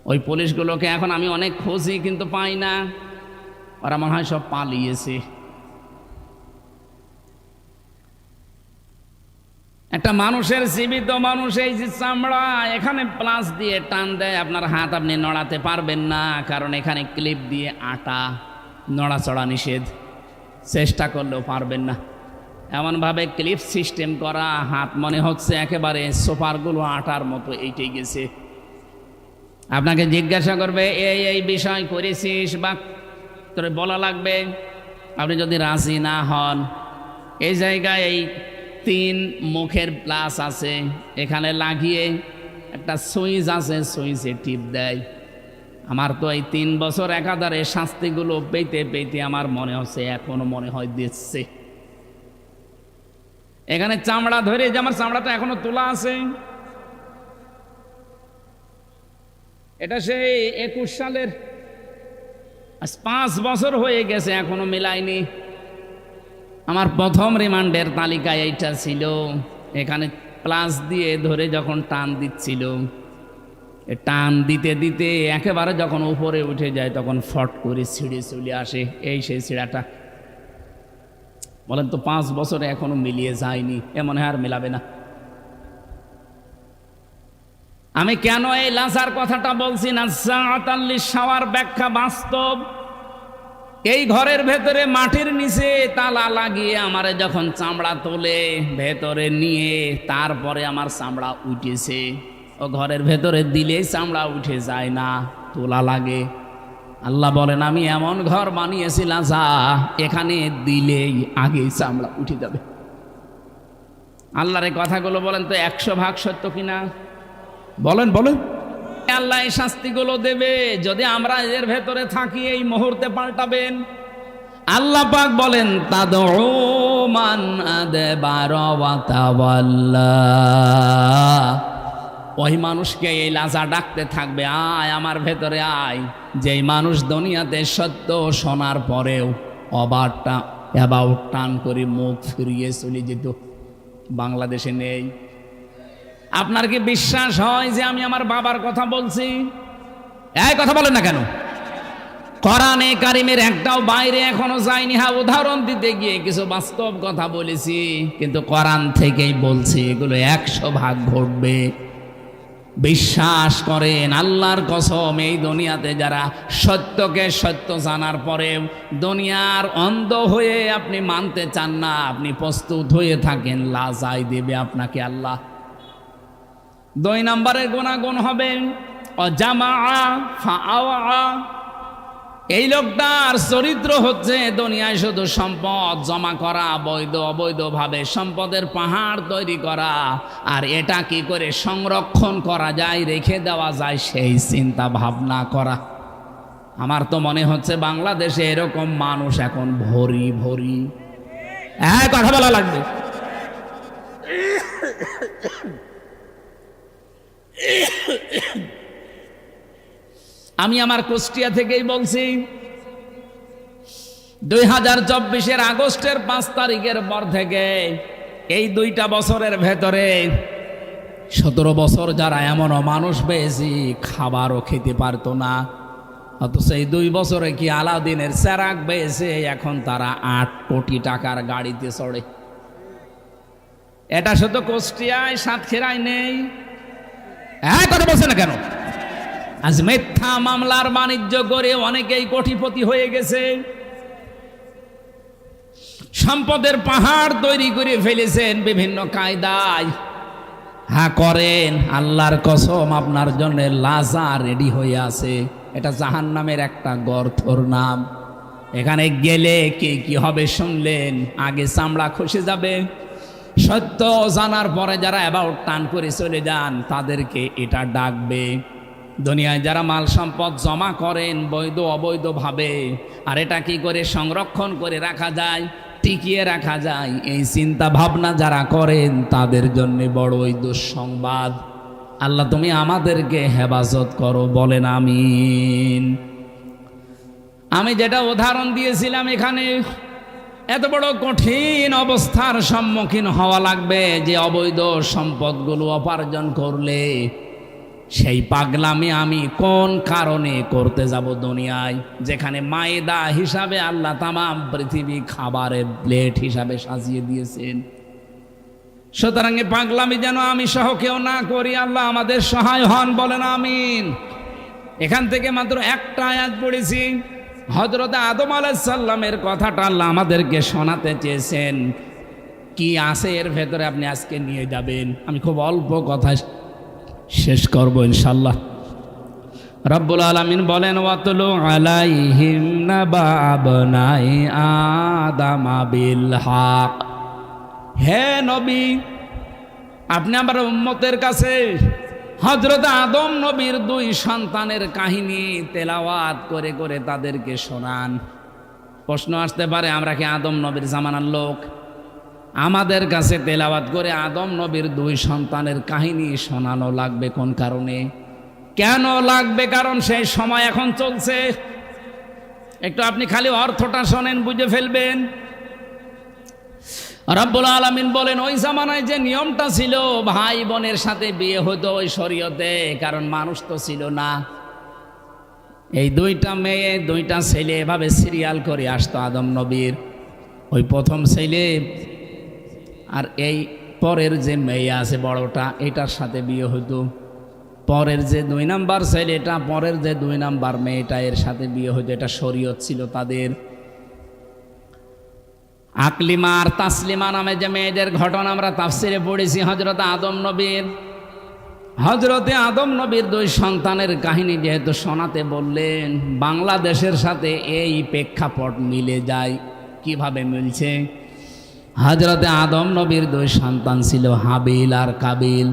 ওই পুলিশগুলোকে এখন আমি অনেক খুঁজি কিন্তু পাই না, ওরা মনে হয় সব পালিয়েছে। একটা মানুষের জীবিত মানুষ এই যে চামড়া, এখানে প্লাস দিয়ে টান দেয়, আপনার হাত আপনি নড়াতে পারবেন না, কারণ এখানে ক্লিপ দিয়ে আটা, নড়াচড়া নিষেধ, চেষ্টা করলেও পারবেন না। এমনভাবে ক্লিপ সিস্টেম করা, হাত মনে হচ্ছে একেবারে সোফারগুলো আটার মতো এইটাই গেছে। আপনাকে জিজ্ঞাসা করবে এই বিষয় করেছিস বা তোর বলা লাগবে, আপনি যদি রাজি না হন, এই জায়গায় এই 3 মুখের প্লাস আছে, এখানে লাগিয়ে একটা সুইচ আছে, সুইচে টিপ দেয়। আমার তো এই 3 বছর একাধারে শাস্তিগুলো পেতে পেতে আমার মনে হচ্ছে এখনো মনে হয় দিচ্ছে। এখানে চামড়া ধরে, যে আমার চামড়াটা এখনো তোলা আছে, এটা সেই 21 সালের, আজ 5 বছর হয়ে গেছে এখনো মিলাইনি। আমার প্রথম রিমান্ডের তালিকায় এইটা ছিল। এখানে প্লাস দিয়ে ধরে যখন টান দিচ্ছিল, টান দিতে দিতে একেবারে যখন উপরে উঠে যায় তখন ফট করে ছিঁড়ে চলে আসে। এই সেই ছিঁড়াটা। বলেন তো 5 বছরে এখনো মিলিয়ে যায়নি, এমন আর মেলাবে না। আমি কেন এই লাশার কথাটা বলছি না, সাওয়ার ব্যাখ্যা বাস্তব। এই ঘরের ভেতরে মাটির নিচে তালা লাগিয়ে আমারে যখন চামড়া তোলে ভেতরে নিয়ে, তারপরে আমার চামড়া উঠেছে। ও ঘরের ভেতরে দিলেই চামড়া উঠে যায় না, তোলা লাগে। আল্লাহ বলেন আমি এমন ঘর বানিয়েছিলাম যা এখানে দিলেই আগেই চামড়া উঠে যাবে। আল্লাহর এই কথাগুলো বলেন তো 100% সত্য কিনা? বলেন বলেন। আল্লাহ এই শাস্তিগুলো দেবে যদি আমরা এর ভেতরে থাকি, এই মুহূর্তে পাল্টাবেন। আল্লাহ পাক বলেন তাদউ মান আদবারা ওয়া তাওয়াল্লা, ওই মানুষকে এই লাজা ডাকতে থাকবে, আয় আমার ভেতরে আয়, যেই মানুষ দুনিয়াতে সত্য শোনার পরেও অ্যাবাউট টান করে মুখ ফিরিয়ে চলে যেত। বাংলাদেশে নেই। আপনার কি বিশ্বাস হয় যে আমি আমার বাবার কথা বলছি? এই কথা বলেন না কেন? কোরআনে কারিমের একটাও বাইরে এখনো যায়নি। হ্যাঁ, উদাহরণ দিতে গিয়ে কিছু বাস্তব কথা বলেছি, কিন্তু কোরআন থেকেই বলছি এগুলো 100% ঘটবে। বিশ্বাস করেন, আল্লাহর কসম, এই দুনিয়াতে যারা সত্যকে সত্য জানার পরেও দুনিয়ার অন্ধ হয়ে আপনি মানতে চান না, আপনি প্রস্তুত হয়ে থাকেন, লাজাই দেবে আপনাকে আল্লাহ। 2 নম্বরের গুণাগুণ হবে অজামা ফাআওয়া। এই লোকটার চরিত্র হচ্ছে দুনিয়ায় শুধু সম্পদ জমা করা, বৈধ অবৈধভাবে সম্পদের পাহাড় তৈরি করা, আর এটা কি করে সংরক্ষণ করা যায়, রেখে দেওয়া যায়, সেই চিন্তা ভাবনা করা। আমার তো মনে হচ্ছে বাংলাদেশে এরকম মানুষ এখন ভরি ভরি। কথা বলা লাগবে। আমি আমার কুষ্টিয়া থেকেই বলছি, 2024 আগস্টের 5 তারিখের পর থেকে এই 2টা বছরের ভেতরে 17 বছর যারা এমনও মানুষ পেয়েছি খাবারও খেতে পারতো না, অথচ এই 2 বছরে কি আলাদিনের চেরাগ পেয়েছে, এখন তারা 8 কোটি টাকার গাড়িতে চড়ে। এটা শুধু কুষ্টিয়ায়, সাতক্ষীরায় নেই। কথা বলছে না কেন? আজ মিথ্যা মামলার বাণিজ্য করে অনেকেই কোটিপতি হয়ে গেছে, সম্পদের পাহাড় তৈরি করে ফেলেছেন বিভিন্ন কায়দায়। করেন, আল্লাহর কসম আপনার জন্য লাজা রেডি হয়ে আছে। এটা জাহান্নামের একটা গর্তর নাম। এখানে গেলে কি হবে শুনলেন, আগে চামড়া খসে যাবে। সত্য জানার পরে যারা অ্যাবাউট টান করে চলে যান তাদেরকে এটা ডাকবে। দুনিয়ায় যারা মাল সম্পদ জমা করেন বৈধ অবৈধভাবে, আর এটা কি করে সংরক্ষণ করে রাখা যায়, টিকিয়ে রাখা যায়, এই চিন্তা ভাবনা যারা করেন তাদের জন্য বড়ই দুঃসংবাদ। আল্লাহ তুমি আমাদেরকে হেফাজত করো, বলেন আমিন। আমি যেটা উদাহরণ দিয়েছিলাম, এখানে এত বড় কঠিন অবস্থার সম্মুখীন হওয়া লাগবে যে অবৈধ সম্পদগুলো উপার্জন করলে সেই পাগলামি আমি কোন কারণে করতে যাব দুনিয়ায়, যেখানে মায়েদা হিসাবে আল্লাহ তামাম পৃথিবী খাবারের প্লেট হিসাবে সাজিয়ে দিয়েছেন। সুতরাং এই পাগলামি যেন আমি সহ কেউ না করি, আল্লাহ আমাদের সহায় হন, বলেন আমিন। এখান থেকে মাত্র একটা আয়াত পড়েছি, হযরত আদম আলাইহিস সালামের কথাটা আল্লাহ আমাদেরকে শোনাতে চেয়েছেন। কি আছে এর ভেতরে আপনি আজকে নিয়ে যাবেন। আমি খুব অল্প কথা শেষ করব ইনশাআল্লাহ। রব্বুল আলামিন বলেন, ওয়াতলু আলাইহিম নাবা আবনাই আদম বিল হক। হে নবী, আপনি আমার উম্মতের কাছে হযরত আদম নবীর 2 সন্তানের কাহিনী তেলাওয়াত করে করে তাদেরকে শোনান। প্রশ্ন আসতে পারে, আমরা কি আদম নবীর জামানার লোক? আমাদের কাছে তেলাওয়াত করে আদম নবীর 2 সন্তানের কাহিনী শোনানো লাগবে কোন কারণে? কেন লাগবে? কারণ সেই সময় এখন চলছে। একটু আপনি খালি অর্থটা শোনেন, বুঝে ফেলবেন। রব্বুল আলামিন বলেন, ওই জামানায় যে নিয়মটা ছিল ভাই বোনের সাথে বিয়ে হতো ওই শরীয়তে, কারণ মানুষ তো ছিল না। এই 2টা মেয়ে 2টা ছেলে এভাবে সিরিয়াল করে আসতো আদম নবীর। ওই প্রথম ছেলে আর এই পরের যে মেয়ে আছে বড়টা, এটার সাথে বিয়ে হতো। পরের যে 2 নাম্বার ছেলেটা, পরের যে 2 নাম্বার মেয়েটা, এর সাথে বিয়ে হতো। এটা শরীয়ত ছিল তাদের। আকলিমা আর তাসলিমা নামে যে মেয়েদের ঘটনা আমরা তাফসিরে পড়েছি হযরত আদম নবীর। হযরতে আদম নবীর 2 সন্তানের কাহিনী যেহেতু শোনাতে বললেন, বাংলাদেশের সাথে এই প্রেক্ষাপট মিলে যায়। কিভাবে মিলছে? হযরতে আদম নবীর 2 সন্তান ছিল, হাবিল আর কাবিল।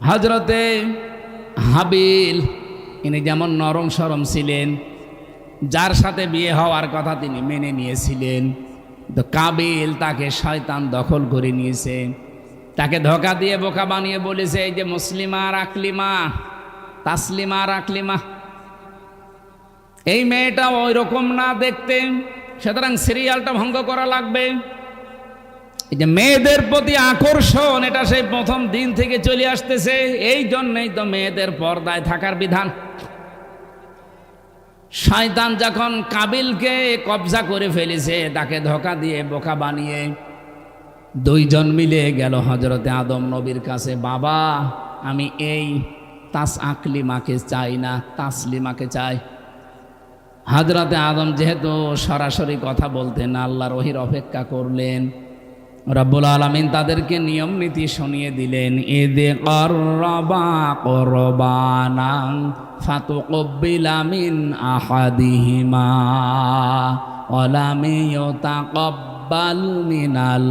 হযরতে হাবিল ইনি যেমন নরম সরম ছিলেন, যার সাথে বিয়ে হওয়ার কথা তিনি মেনে নিয়েছিলেন, তো কাবিল তাকে শয়তান দখল করে নিয়েছে। তাকে ধোঁকা দিয়ে বোকা বানিয়ে বলেছে, এই যে মুসলিমা আর আকলিমা, তাসলিমা আর আকলিমা, এই মেয়েটা ওই রকম না দেখতে, সুতরাং সিরিয়ালটা ভঙ্গ করা লাগবে। এই যে মেয়েদের প্রতি আকর্ষণ, এটা সেই প্রথম দিন থেকে চলে আসতেছে। এই জন্যই তো মেয়েদের পর্দায় থাকার বিধান। শয়তান যখন কাবিলকে কবজা করে ফেলেছে, তাকে ধোঁকা দিয়ে বোকা বানিয়ে 2 জন মিলে গেল হযরতে আদম নবীর কাছে, বাবা আমি এই আকলিমাকে চাই না, তাসলিমাকে চাই। হযরতে আদম যেহেতু সরাসরি কথা বলতেন, আল্লাহর ওহীর অপেক্ষা করলেন। রব্বুল আলামিন তাদেরকে নিয়ম নীতি শুনিয়ে দিলেন, ইযে করবা কুরবানান ফাতুকব্বিলা মিন আহাদিহিমা ওয়া লাম ইউতাকাব্বাল মিনাল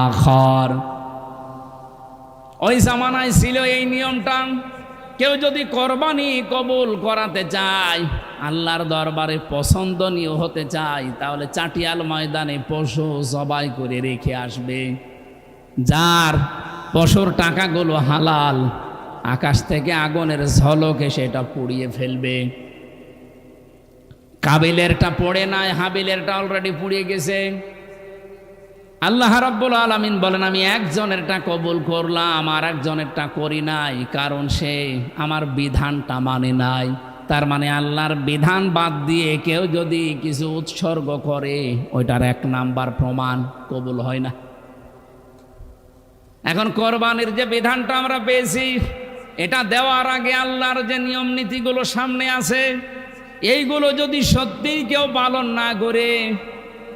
আখার। ওই জামানায় ছিল এই নিয়মটা, কেউ যদি কোরবানি কবুল করাতে চায়, আল্লাহর দরবারে পছন্দনীয় হতে চায়, তাহলে চাটিয়াল ময়দানে পশু জবাই করে রেখে আসবে। যার পশুর টাকাগুলো হালাল, আকাশ থেকে আগুনের ঝলকে সেটা পুড়িয়ে ফেলবে। কাবিলেরটা পড়ে নাই, হাবিলেরটা অলরেডি পুড়িয়ে গেছে। আল্লাহ রাব্বুল আলামিন বলেন, আমি একজনেরটা কবুল করলাম আর একজনেরটা করি নাই, কারণ সে আমার বিধানটা মানে নাই। তার মানে আল্লাহর বিধান বাদ দিয়ে কেউ যদি কিছু উৎসর্গ করে, ওইটার 1 নাম্বার প্রমাণ কবুল হয় না। এখন কোরবানির যে বিধানটা আমরা পেয়েছি, এটা দেওয়ার আগে আল্লাহর যে নিয়ম নীতিগুলো সামনে আছে, এইগুলো যদি সত্যিই কেউ পালন না করে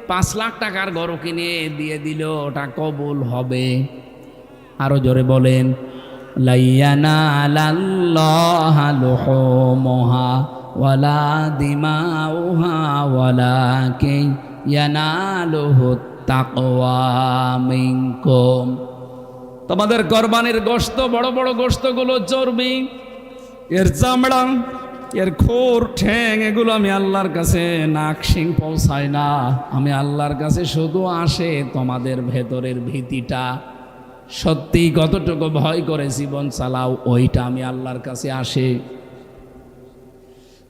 5 লাখ টাকার গরু কিনে দিয়ে দিল, ওটা কবুল হবে? আরো জোরে বলেন, লাইয়ানালাল্লাহা লুহুমুহা ওয়ালা দিমাউহা ওয়ালাকিন ইয়ানালুহুত তাকওয়া মিনকুম। তোমাদের কোরবানির গোশত, বড় বড় গোশতগুলো চর্বি, এর চামড়া, এর খুর, ঠ্যাং, এগুলো আমি আল্লাহর কাছে নাক শিং পৌঁছাই না। আমি আল্লাহর কাছে শুধু আসে তোমাদের ভেতরের ভীতিটা, সত্যি কতটুকু ভয় করে জীবন চালাও, ওইটা আমি আল্লাহর কাছে আসে।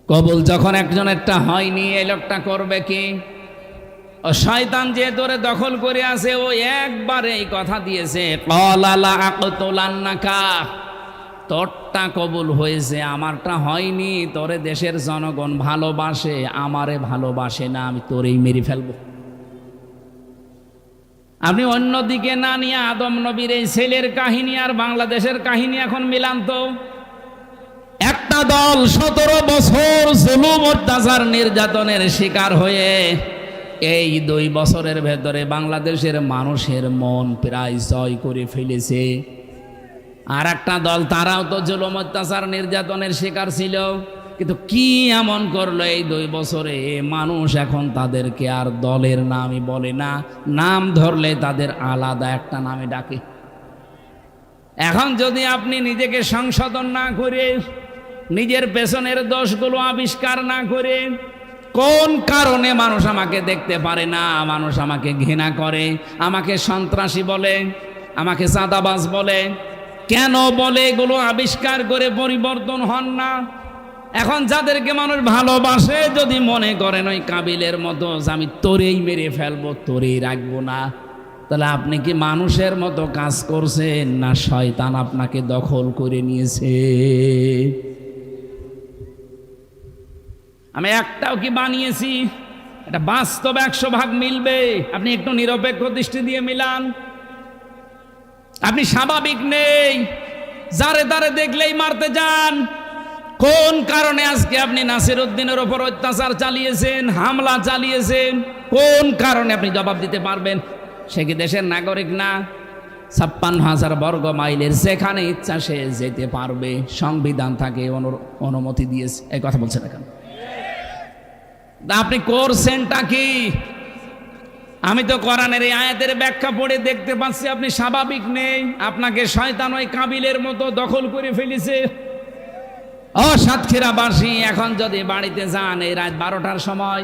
কবুল যখন একজনেরটা হয়নি, এই লোকটা করবে কি? ও শয়তান যে তোরে দখল করে আছে, ও একবারে এই কথা দিয়েছে, ক্বালা লা আকতুলান্নাকা, তোরটা কবুল হয়েছে, আমারটা হয়নি। তোরে দেশের জনগণ ভালোবাসে, আমারে ভালোবাসে না, আমি তোরেই মেরে ফেলবো। আপনি অন্যদিকে না নিয়ে আদম নবীর এই ছেলের কাহিনী আর বাংলাদেশের কাহিনী এখন মিলান তো। একটা দল 17 বছর জুলুম অত্যাচার নির্যাতনের শিকার হয়ে এই 2 বছরের ভেতরে বাংলাদেশের মানুষের মন প্রায় জয় করে ফেলেছে। আর একটা দল, তারাও তো জুলুম অত্যাচার নির্যাতনের শিকার ছিল, কিন্তু কি এমন করলো এই 2 বছরে, মানুষ এখন তাদেরকে আর দলের নামই বলে না, নাম ধরলে তাদের আলাদা একটা নামে ডাকে। এখন যদি আপনি নিজেকে সংশোধন না করে, নিজের পেছনের দোষগুলো আবিষ্কার না করে, কোন কারণে মানুষ আমাকে দেখতে পারে না, মানুষ আমাকে ঘৃণা করে, আমাকে সন্ত্রাসী বলে, আমাকে চাঁদাবাজ বলে, কেন বলে, এগুলো আবিষ্কার করে পরিবর্তন হন না। এখন যাদেরকে মানুষ ভালোবাসে যদি মনে করেন ওই কাবিলের মতো যে আমি তোরেই মেরে ফেলবো, তোরেই রাখবো না, তাহলে আপনি কি মানুষের মতো কাজ করছেন, না শয়তান আপনাকে দখল করে নিয়েছে? আমি একটাও কি বানিয়েছি? এটা বাস্তব 100% মিলবে। আপনি একটু নিরপেক্ষ দৃষ্টি দিয়ে মিলান। আপনি স্বাভাবিক নেই, যারে তারে দেখলেই মারতে যান। কোন কারণে আজকে আপনি নাসির উদ্দিনের ওপর অত্যাচার চালিয়েছেন, হামলা চালিয়েছেন? কোন কারণে আপনি জবাব দিতে পারবেন? সে কি দেশের নাগরিক না? 56,000 বর্গ মাইলের যেখানে ইচ্ছা সে যেতে পারবে, সংবিধান তাকে অনুমতি দিয়েছে। এই কথা বলছেন না কেন? আপনি করছেনটা কি? আমি তো কোরআনের এই আয়াতের ব্যাখ্যা পড়ে দেখতে পাচ্ছি আপনি স্বাভাবিক নেই। আপনাকে শয়তান ওই কাবিলের মতো দখল করে ফেলেছে। ও সাতক্ষীরাবাসী, এখন যদি বাড়িতে যান এই রাত 12টার সময়,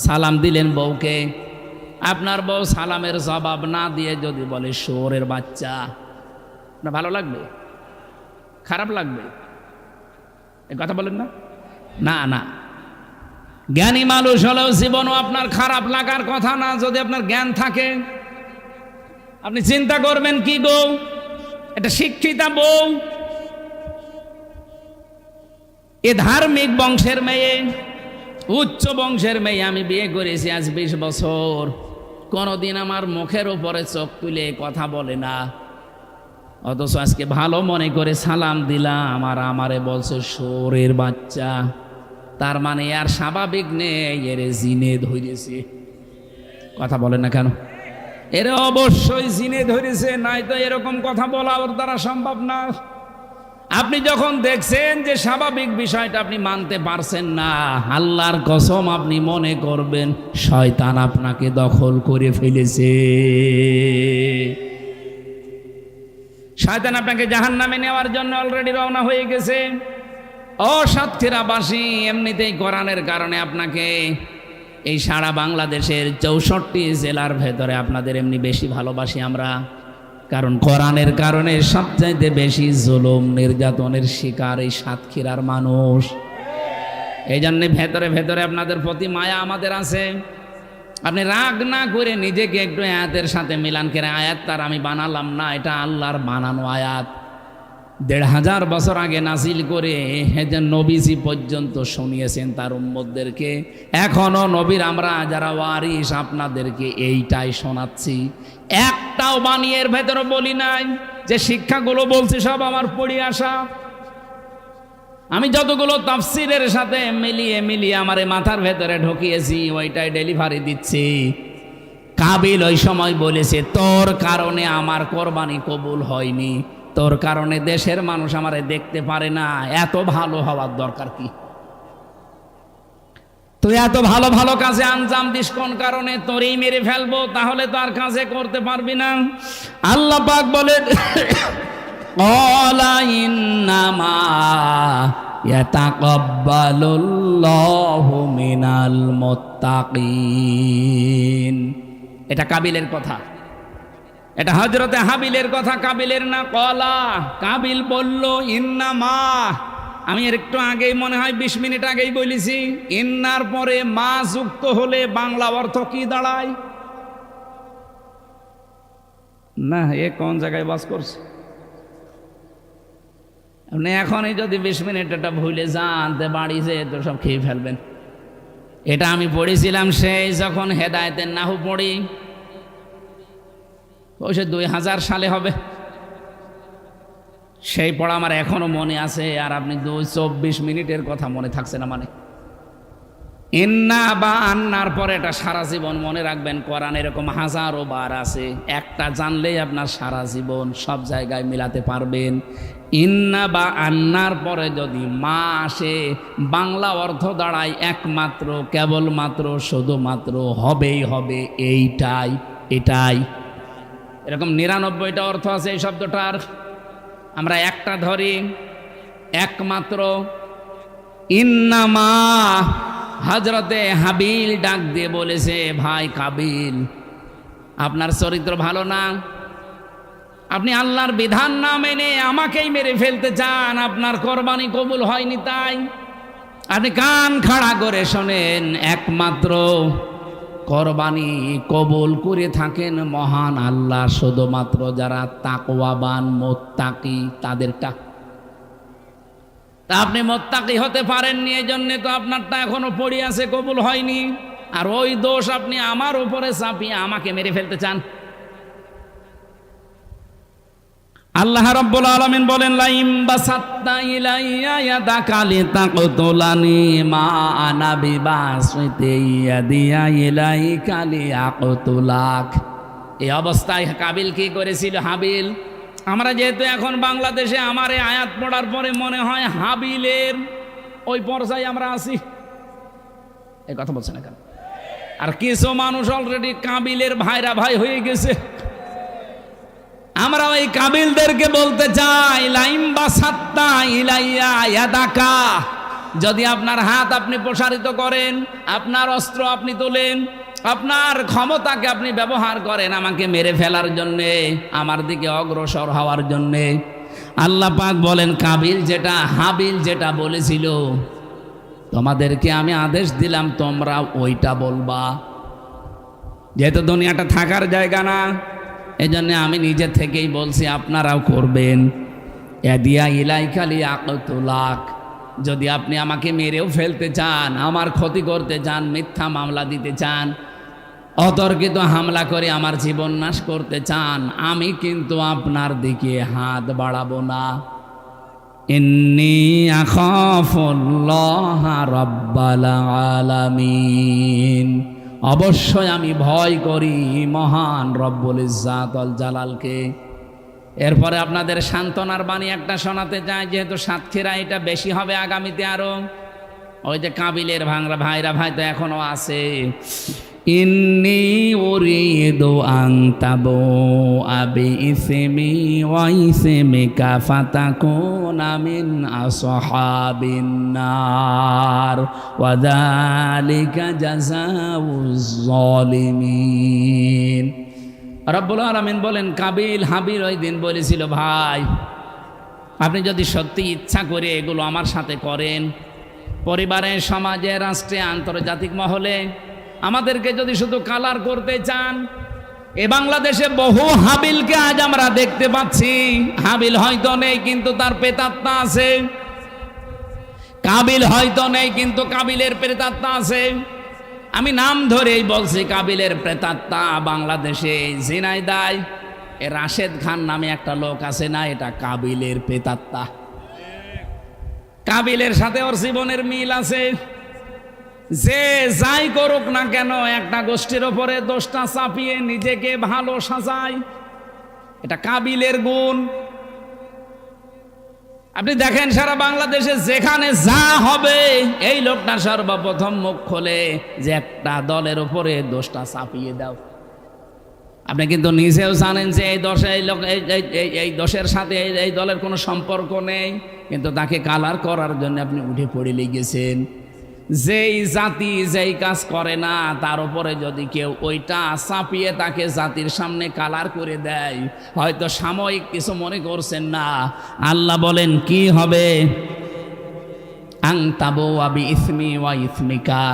সালাম দিলেন বউকে, আপনার বউ সালামের জবাব না দিয়ে যদি বলে শুয়োরের বাচ্চা, না ভালো লাগবে? খারাপ লাগবে? এই কথা বলেন না? না না, জ্ঞানী মানুষ হলেও জীবনও আপনার খারাপ লাগার কথা না। যদি আপনার জ্ঞান থাকে, আপনি চিন্তা করবেন কি গো, এটা শিক্ষিতা বউ, এ ধার্মিক বংশের মেয়ে, উচ্চ বংশের মেয়ে, আমি বিয়ে করেছি আজ 20 বছর, কোনোদিন আমার মুখের উপরে চোখ তুলে কথা বলে না, অথচ আজকে ভালো মনে করে সালাম দিলাম আর আমারে বলছে শুয়োরের বাচ্চা। তার মানে আর স্বাভাবিক নেই, এর জিনে ধরেছে। কথা বলেন না কেন? এর অবশ্যই জিনে ধরেছে, নাই তো এরকম কথা বলা ওর দ্বারা সম্ভব না। আপনি যখন দেখছেন যে স্বাভাবিক বিষয়টা আপনি মানতে পারছেন না, আল্লাহর কসম আপনি মনে করবেন শয়তান আপনাকে দখল করে ফেলেছে। শয়তান আপনাকে জাহান্নামে নেওয়ার জন্য অলরেডি রওনা হয়ে গেছে। ও সাতক্ষীরাবাসী, এমনিতেই কোরআনের কারণে আপনাকে এই সারা বাংলাদেশের 64 জেলার ভেতরে আপনাদের এমনি বেশি ভালোবাসি আমরা, কারণ কোরআনের কারণে সবচাইতে বেশি জুলুম নির্যাতনের শিকার এই সাতক্ষীরার মানুষ। এই জন্যে ভেতরে ভেতরে আপনাদের প্রতি মায়া আমাদের আছে। আপনি রাগ না করে নিজেকে একটু আয়াতের সাথে মিলান করে, আয়াত তার আমি বানালাম না, এটা আল্লাহর বানানো আয়াত। 1500 বছর আগে নাজিল করে নবীজি পর্যন্ত শুনিয়েছেন তার উম্মতদেরকে। এখনো নবীর আমরা যারা ওয়ারিস আপনাদেরকে এইটাই শোনাচ্ছি। একটাও বানিয়ে এর ভেতরে বলি নাই যে শিক্ষাগুলো বলছি সব আমার পড়ে আসা। আমি যতগুলো তাফসিরের সাথে মিলিয়ে মিলিয়ে আমার মাথার ভেতরে ঢুকিয়েছি ওইটাই ডেলিভারি দিচ্ছি। কাবিল ওই সময় বলেছে, তোর কারণে আমার কোরবানি কবুল হয়নি, তোর কারণে দেশের মানুষ আমারে দেখতে পারে না, এত ভালো হওয়ার দরকার কি? তুই এত ভালো ভালো কাজে আঞ্জাম দিস কোন কারণে? তোরই মেরে ফেলবো, তাহলে তো আর কাজে করতে পারবি না। আল্লাহ পাক বলেন, ক্বালা ইন্নামা ইয়াতাকাব্বালুল্লাহু মিনাল মুত্তাকিন। এটা কাবিলের কথা, এটা হযরতে হাবিলের কথা, কাবিলের না। ক্বালা, কাবিল বলল ইন্নামা, আমি এর একটু আগেই মনে হয় 20 মিনিট আগেই বলেছি, ইন্নার পরে মা যুক্ত হলে বাংলা অর্থ কি দাঁড়ায়? না, এ কোন জায়গায় বাস করছে? আপনি এখনই যদি 20 মিনিট এটা ভুলে যান, বাড়ি যেয়ে তো সব খেয়ে ফেলবেন। এটা আমি পড়েছিলাম সেই যখন হেদায়েতের নাহু পড়ি, ওই সে 2000 সালে হবে। সেই পড়া আমার এখনো মনে আছে। আর আপনি 24 মিনিটের কথা মনে থাকছে না মানে? ইন্না বা আন্নার পরে এটা সারা জীবন মনে রাখবেন। কোরআন এরকম হাজারো বার আছে, একটা জানলেই আপনার সারা জীবন সব জায়গায় মিলাতে পারবেন। ইন্না বা আন্নার পরে যদি মা আসে, বাংলা অর্থ দাঁড়ায় একমাত্র, কেবলমাত্র, শুধুমাত্র, হবেই হবে, এইটাই, এটাই। এরকম 99টা অর্থ আছে এই শব্দটার, আমরা একটা ধরি, একমাত্র। ইন্নামা হযরতে হাবিল ডাক দিয়ে বলেছে, ভাই কাবিল, আপনার চরিত্র ভালো না, আপনি আল্লাহর বিধান না মেনে আমাকেই মেরে ফেলতে চান, আপনার কোরবানি কবুল হয়নি, তাই আপনি কান খাড়া করে শোনেন, একমাত্র কোরবানি কবুল করে থাকেন মহান আল্লাহ, শুধুমাত্র যারা তাকওয়াবান মুত্তাকি তাদেরটা। তা আপনি মুত্তাকি হতে পারেননি, এই জন্যে তো আপনারটা এখনো পড়ে আছে, কবুল হয়নি। আর ওই দোষ আপনি আমার উপরে চাপিয়ে আমাকে মেরে ফেলতে চান। আল্লাহ রাব্বুল আলামিন বলেন, লাইম বাসাত্তা ইলাইয়া ইয়াদাকা লিতাকতুলানি মা আনা বিবাসিতি ইয়াদিয়া ইলাইকা লিয়াকতুলাক। এই অবস্থায় কাবিল কি করেছিল? হাবিল। আমরা যেহেতু এখন বাংলাদেশে, আমার এই আয়াত পড়ার পরে মনে হয় হাবিলের ওই পর্যায়ে আমরা আছি। এই কথা বলছে না কেন? আর কিছু মানুষ অলরেডি কাবিলের ভাইরা ভাই হয়ে গেছে। আমরা ওই কাবিলদেরকে বলতে চাই, লাইম বাসাত্তা ইলাইয়া ইয়াদাকা, যদি আপনার হাত আপনি প্রসারিত করেন, আপনার অস্ত্র আপনি তোলেন, আপনার ক্ষমতাকে আপনি ব্যবহার করেন আমাকে মেরে ফেলার জন্যে, আমার দিকে অগ্রসর হওয়ার জন্যে, আল্লাহ পাক বলেন কাবিল যেটা, হাবিল যেটা বলেছিল, তোমাদেরকে আমি আদেশ দিলাম তোমরা ওইটা বলবা। যেহেতু দুনিয়াটা থাকার জায়গা না, এজন্য আমি নিজে থেকেই বলছি আপনারাও করবেন। ইয়াদিয়া ইলাইকা লিয়াকতুলাক, যদি আপনি আমাকে মেরেও ফেলতে চান, আমার ক্ষতি করতে চান, মিথ্যা মামলা দিতে চান, অতর্কিত হামলা করে আমার জীবন নাশ করতে চান, আমি কিন্তু আপনার দিকে হাত বাড়াবো না। ইন্নী আখাফুল্লাহ রাব্বাল আলামিন, অবশ্যই আমি ভয় করি মহান রব্বুল ইজ্জাত ওয়াল জালালকে। এরপরে আপনাদের সান্ত্বনার বাণী একটা শোনাতে চাই, যেহেতু সাতক্ষীরা এটা বেশি হবে আগামীতে আরো। ওই যে কাবিলের ভাঙরা ভাইরা ভাই তো এখনো আছে। ইন্নী উরিদু আন তাবুআ বিইসমি ওয়া ইসমিকা ফাতাকুনা মিন আসহাবিন নার ওয়া যালিকা জাযাউজ যালিমিন। রব্বুল আলামিন বলেন, কাবিল হাবিল ওই দিন বলেছিল, ভাই আপনি যদি সত্যি ইচ্ছা করে এগুলো আমার সাথে করেন, পরিবারে, সমাজে, রাষ্ট্রে, আন্তর্জাতিক মহলে আমাদেরকে যদি শুধু কালার করতে চান, এ বাংলাদেশে বহু হাবিলকে আজ আমরা দেখতে পাচ্ছি। হাবিল হয়তো নেই কিন্তু তার প্রেতাত্মা আছে, কাবিল হয়তো নেই কিন্তু কাবিলের প্রেতাত্মা আছে। আমি নাম ধরেই বলছি, কাবিলের প্রেতাত্মা বাংলাদেশে ঝিনাইদহ এ রাশেদ খান নামে একটা লোক আছে না, এটা কাবিলের প্রেতাত্মা। কাবিলের সাথে ওর জীবনের মিল আছে। যে যাই করুক না কেন, একটা গোষ্ঠীর ওপরে দোষটা চাপিয়ে নিজেকে ভালো সাজায়, এটা কাবিলের গুণ। আপনি দেখেন সারা বাংলাদেশে যেখানে যা হবে, এই লোকটা সর্বপ্রথম মুখ খোলে যে একটা দলের উপরে দোষটা চাপিয়ে দাও। আপনি কিন্তু নিজেও জানেন যে এই দোষে এই দোষের সাথে এই দলের কোনো সম্পর্ক নেই, কিন্তু তাকে কালার করার জন্য আপনি উঠে পড়ে লেগেছেন। যেই জাতি যেই কাজ করে না, তার উপরে যদি কেউ ওইটা চাপিয়ে তাকে জাতির সামনে কালার করে দেয়, হয়তো সাময়িক কিছু মনে করছেন না। আল্লাহ বলেন কি হবে? আংতাবু আবি ইসমি ওয়া ইসমিকা।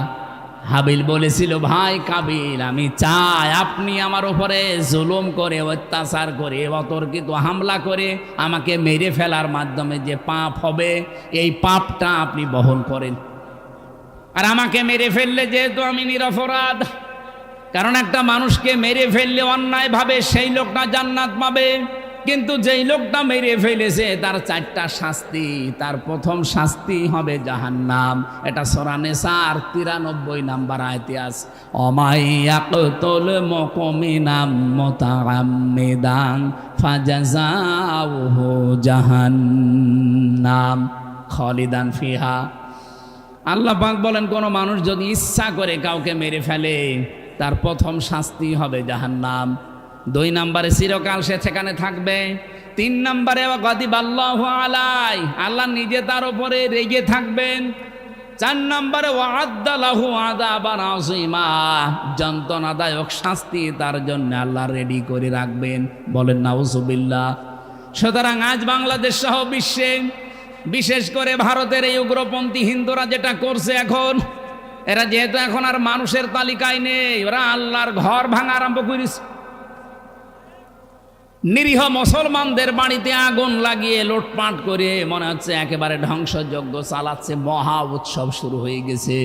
হাবিল বলেছিল, ভাই কাবিল, আমি চাই আপনি আমার উপরে জুলুম করে, অত্যাচার করে, অতর্কিত হামলা করে আমাকে মেরে ফেলার মাধ্যমে যে পাপ হবে, এই পাপটা আপনি বহন করেন। আর আমাকে মেরে ফেললে যেহেতু আমি নিরপরাধ, কারণ একটা মানুষকে মেরে ফেললে অন্যায়ভাবে সেই লোকটা জান্নাত পাবে, কিন্তু যেই লোকটা মেরে ফেলেছে তার 4টা শাস্তি। তার প্রথম শাস্তি হবে জাহান্নাম। এটা সূরা নিসার 93 নম্বর আয়াতে আছে, অমাইয়াকুল মুমিনাম মুতাআম্মিদান ফাজাযাউহু জাহান্নাম খালিদান ফিহা। আল্লাহ পাক বলেন, কোন মানুষ যদি ইচ্ছা করে কাউকে মেরে ফেলে তার প্রথম শাস্তি হবে জাহান্নাম। 2 নম্বরে চিরকাল সে সেখানে থাকবে। 3 নম্বরে গাদিবাল্লাহু আলাই, আল্লাহ নিজে তার উপরে রেগে থাকবেন। 4 নম্বরে ওয়া'আদ্দা লাহু আযাবান আযীমা, যন্ত্রণাদায়ক শাস্তি তার জন্য আল্লাহ রেডি করে রাখবেন। বলেন নাউযুবিল্লাহ। সুতরাং আজ বাংলাদেশ সহ বিশ্বে, বিশেষ করে ভারতের এই উগ্রপন্থী হিন্দুরা যেটা করছে এখন, এরা যেহেতু এখন আর মানুষের তালিকায় নেই, ওরা আল্লাহর ঘর ভাঙা আরম্ভ করেছে। নিরীহ মুসলমানদের বাড়িতে আগুন লাগিয়ে লুটপাট করে মনে হচ্ছে একেবারে ধ্বংসযজ্ঞ চালাচ্ছে, মহা উৎসব শুরু হয়ে গেছে।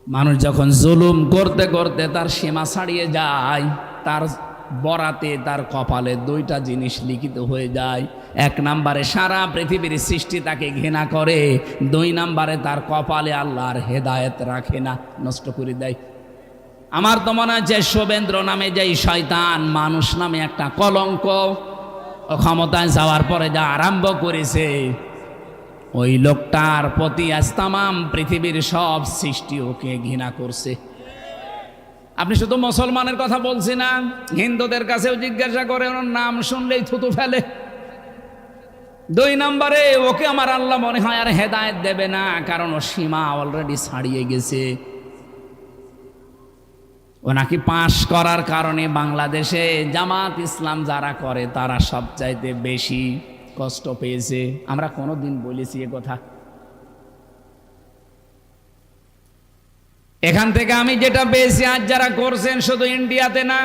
মানুষ যখন জুলুম করতে করতে তার সীমা ছাড়িয়ে যায়, তার বরাতে তার কপালে 2টা জিনিস লিখিত হয়ে যায়। 1 নম্বরে সারা পৃথিবীর সৃষ্টি তাকে ঘৃণা করে, 2 নম্বরে তার কপালে আল্লাহর হেদায়েত রাখে না, নষ্ট করে দেয়। আমার তো মনে হচ্ছে শুভেন্দ্র নামে যেই শয়তান, মানুষ নামে একটা কলঙ্ক, ক্ষমতায় যাওয়ার পরে যা আরম্ভ করেছে, ওই লোকটার প্রতি আজ তামাম পৃথিবীর সব সৃষ্টি ওকে ঘৃণা করছে। আপনি শুধু মুসলমানের কথা বলছি না, হিন্দুদের কাছেও জিজ্ঞাসা করে, ওর নাম শুনলেই থুতু ফেলে। 2 নম্বরে ওকে আমার আল্লাহ মনে হয় আর হেদায়েত দেবে না, কারণ ও সীমা অলরেডি ছাড়িয়ে গেছে। ও নাকি পাশ করার কারণে বাংলাদেশে জামাত ইসলাম যারা করে তারা সবচাইতে বেশি কষ্ট পেয়েছে। আমরা কোনোদিন বলেছি এ কথা? এখান থেকে আমি যেটা পেয়েছি, আজ যারা করছেন শুধু ইন্ডিয়াতে না,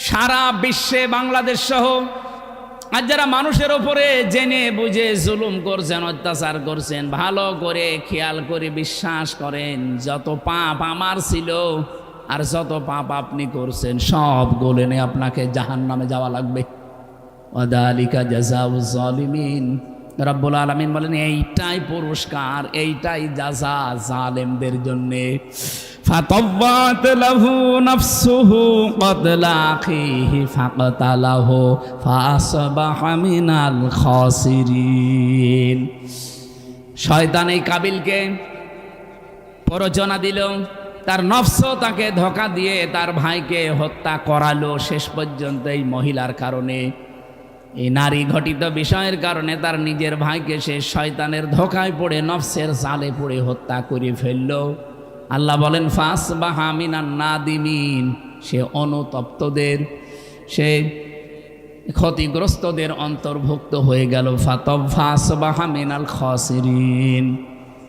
সারা বিশ্বে বাংলাদেশ সহ আজ যারা মানুষের ওপরে জেনে বুঝে জুলুম করছেন, অত্যাচার করছেন, ভালো করে খেয়াল করে বিশ্বাস করেন, যত পাপ আমার ছিল আর যত পাপ আপনি করছেন সব গলে নিয়ে আপনাকে জাহান্নামে যাওয়া লাগবে। ওয়াদালিকা জাযাউজ জালিমিন। রব্বুল আলামিন বলেন, এইটাই পুরস্কার, এইটাই জাযা জালেমদের জন্য। ফাতাওয়াত লাহু নাফসুহু ক্বাতলা আখিহি ফাকতালাহু ফাসবাহা মিনাল খাসিরিন। শয়তান এই কাবিলকে প্ররোচনা দিল, তার নফস তাকে ধোঁকা দিয়ে তার ভাইকে হত্যা করালো। শেষ পর্যন্ত এই মহিলার কারণে, এই নারী ঘটিত বিষয়ের কারণে তার নিজের ভাইকে সে শয়তানের ধোঁকায় পড়ে, নফসের জালে পড়ে হত্যা করে ফেলল। আল্লাহ বলেন, ফাসবাহা মিনান নাদিমিন, সে অনুতপ্তদের, সে ক্ষতিগ্রস্তদের অন্তর্ভুক্ত হয়ে গেল। ফাসবাহা মিনাল খাসিরিন।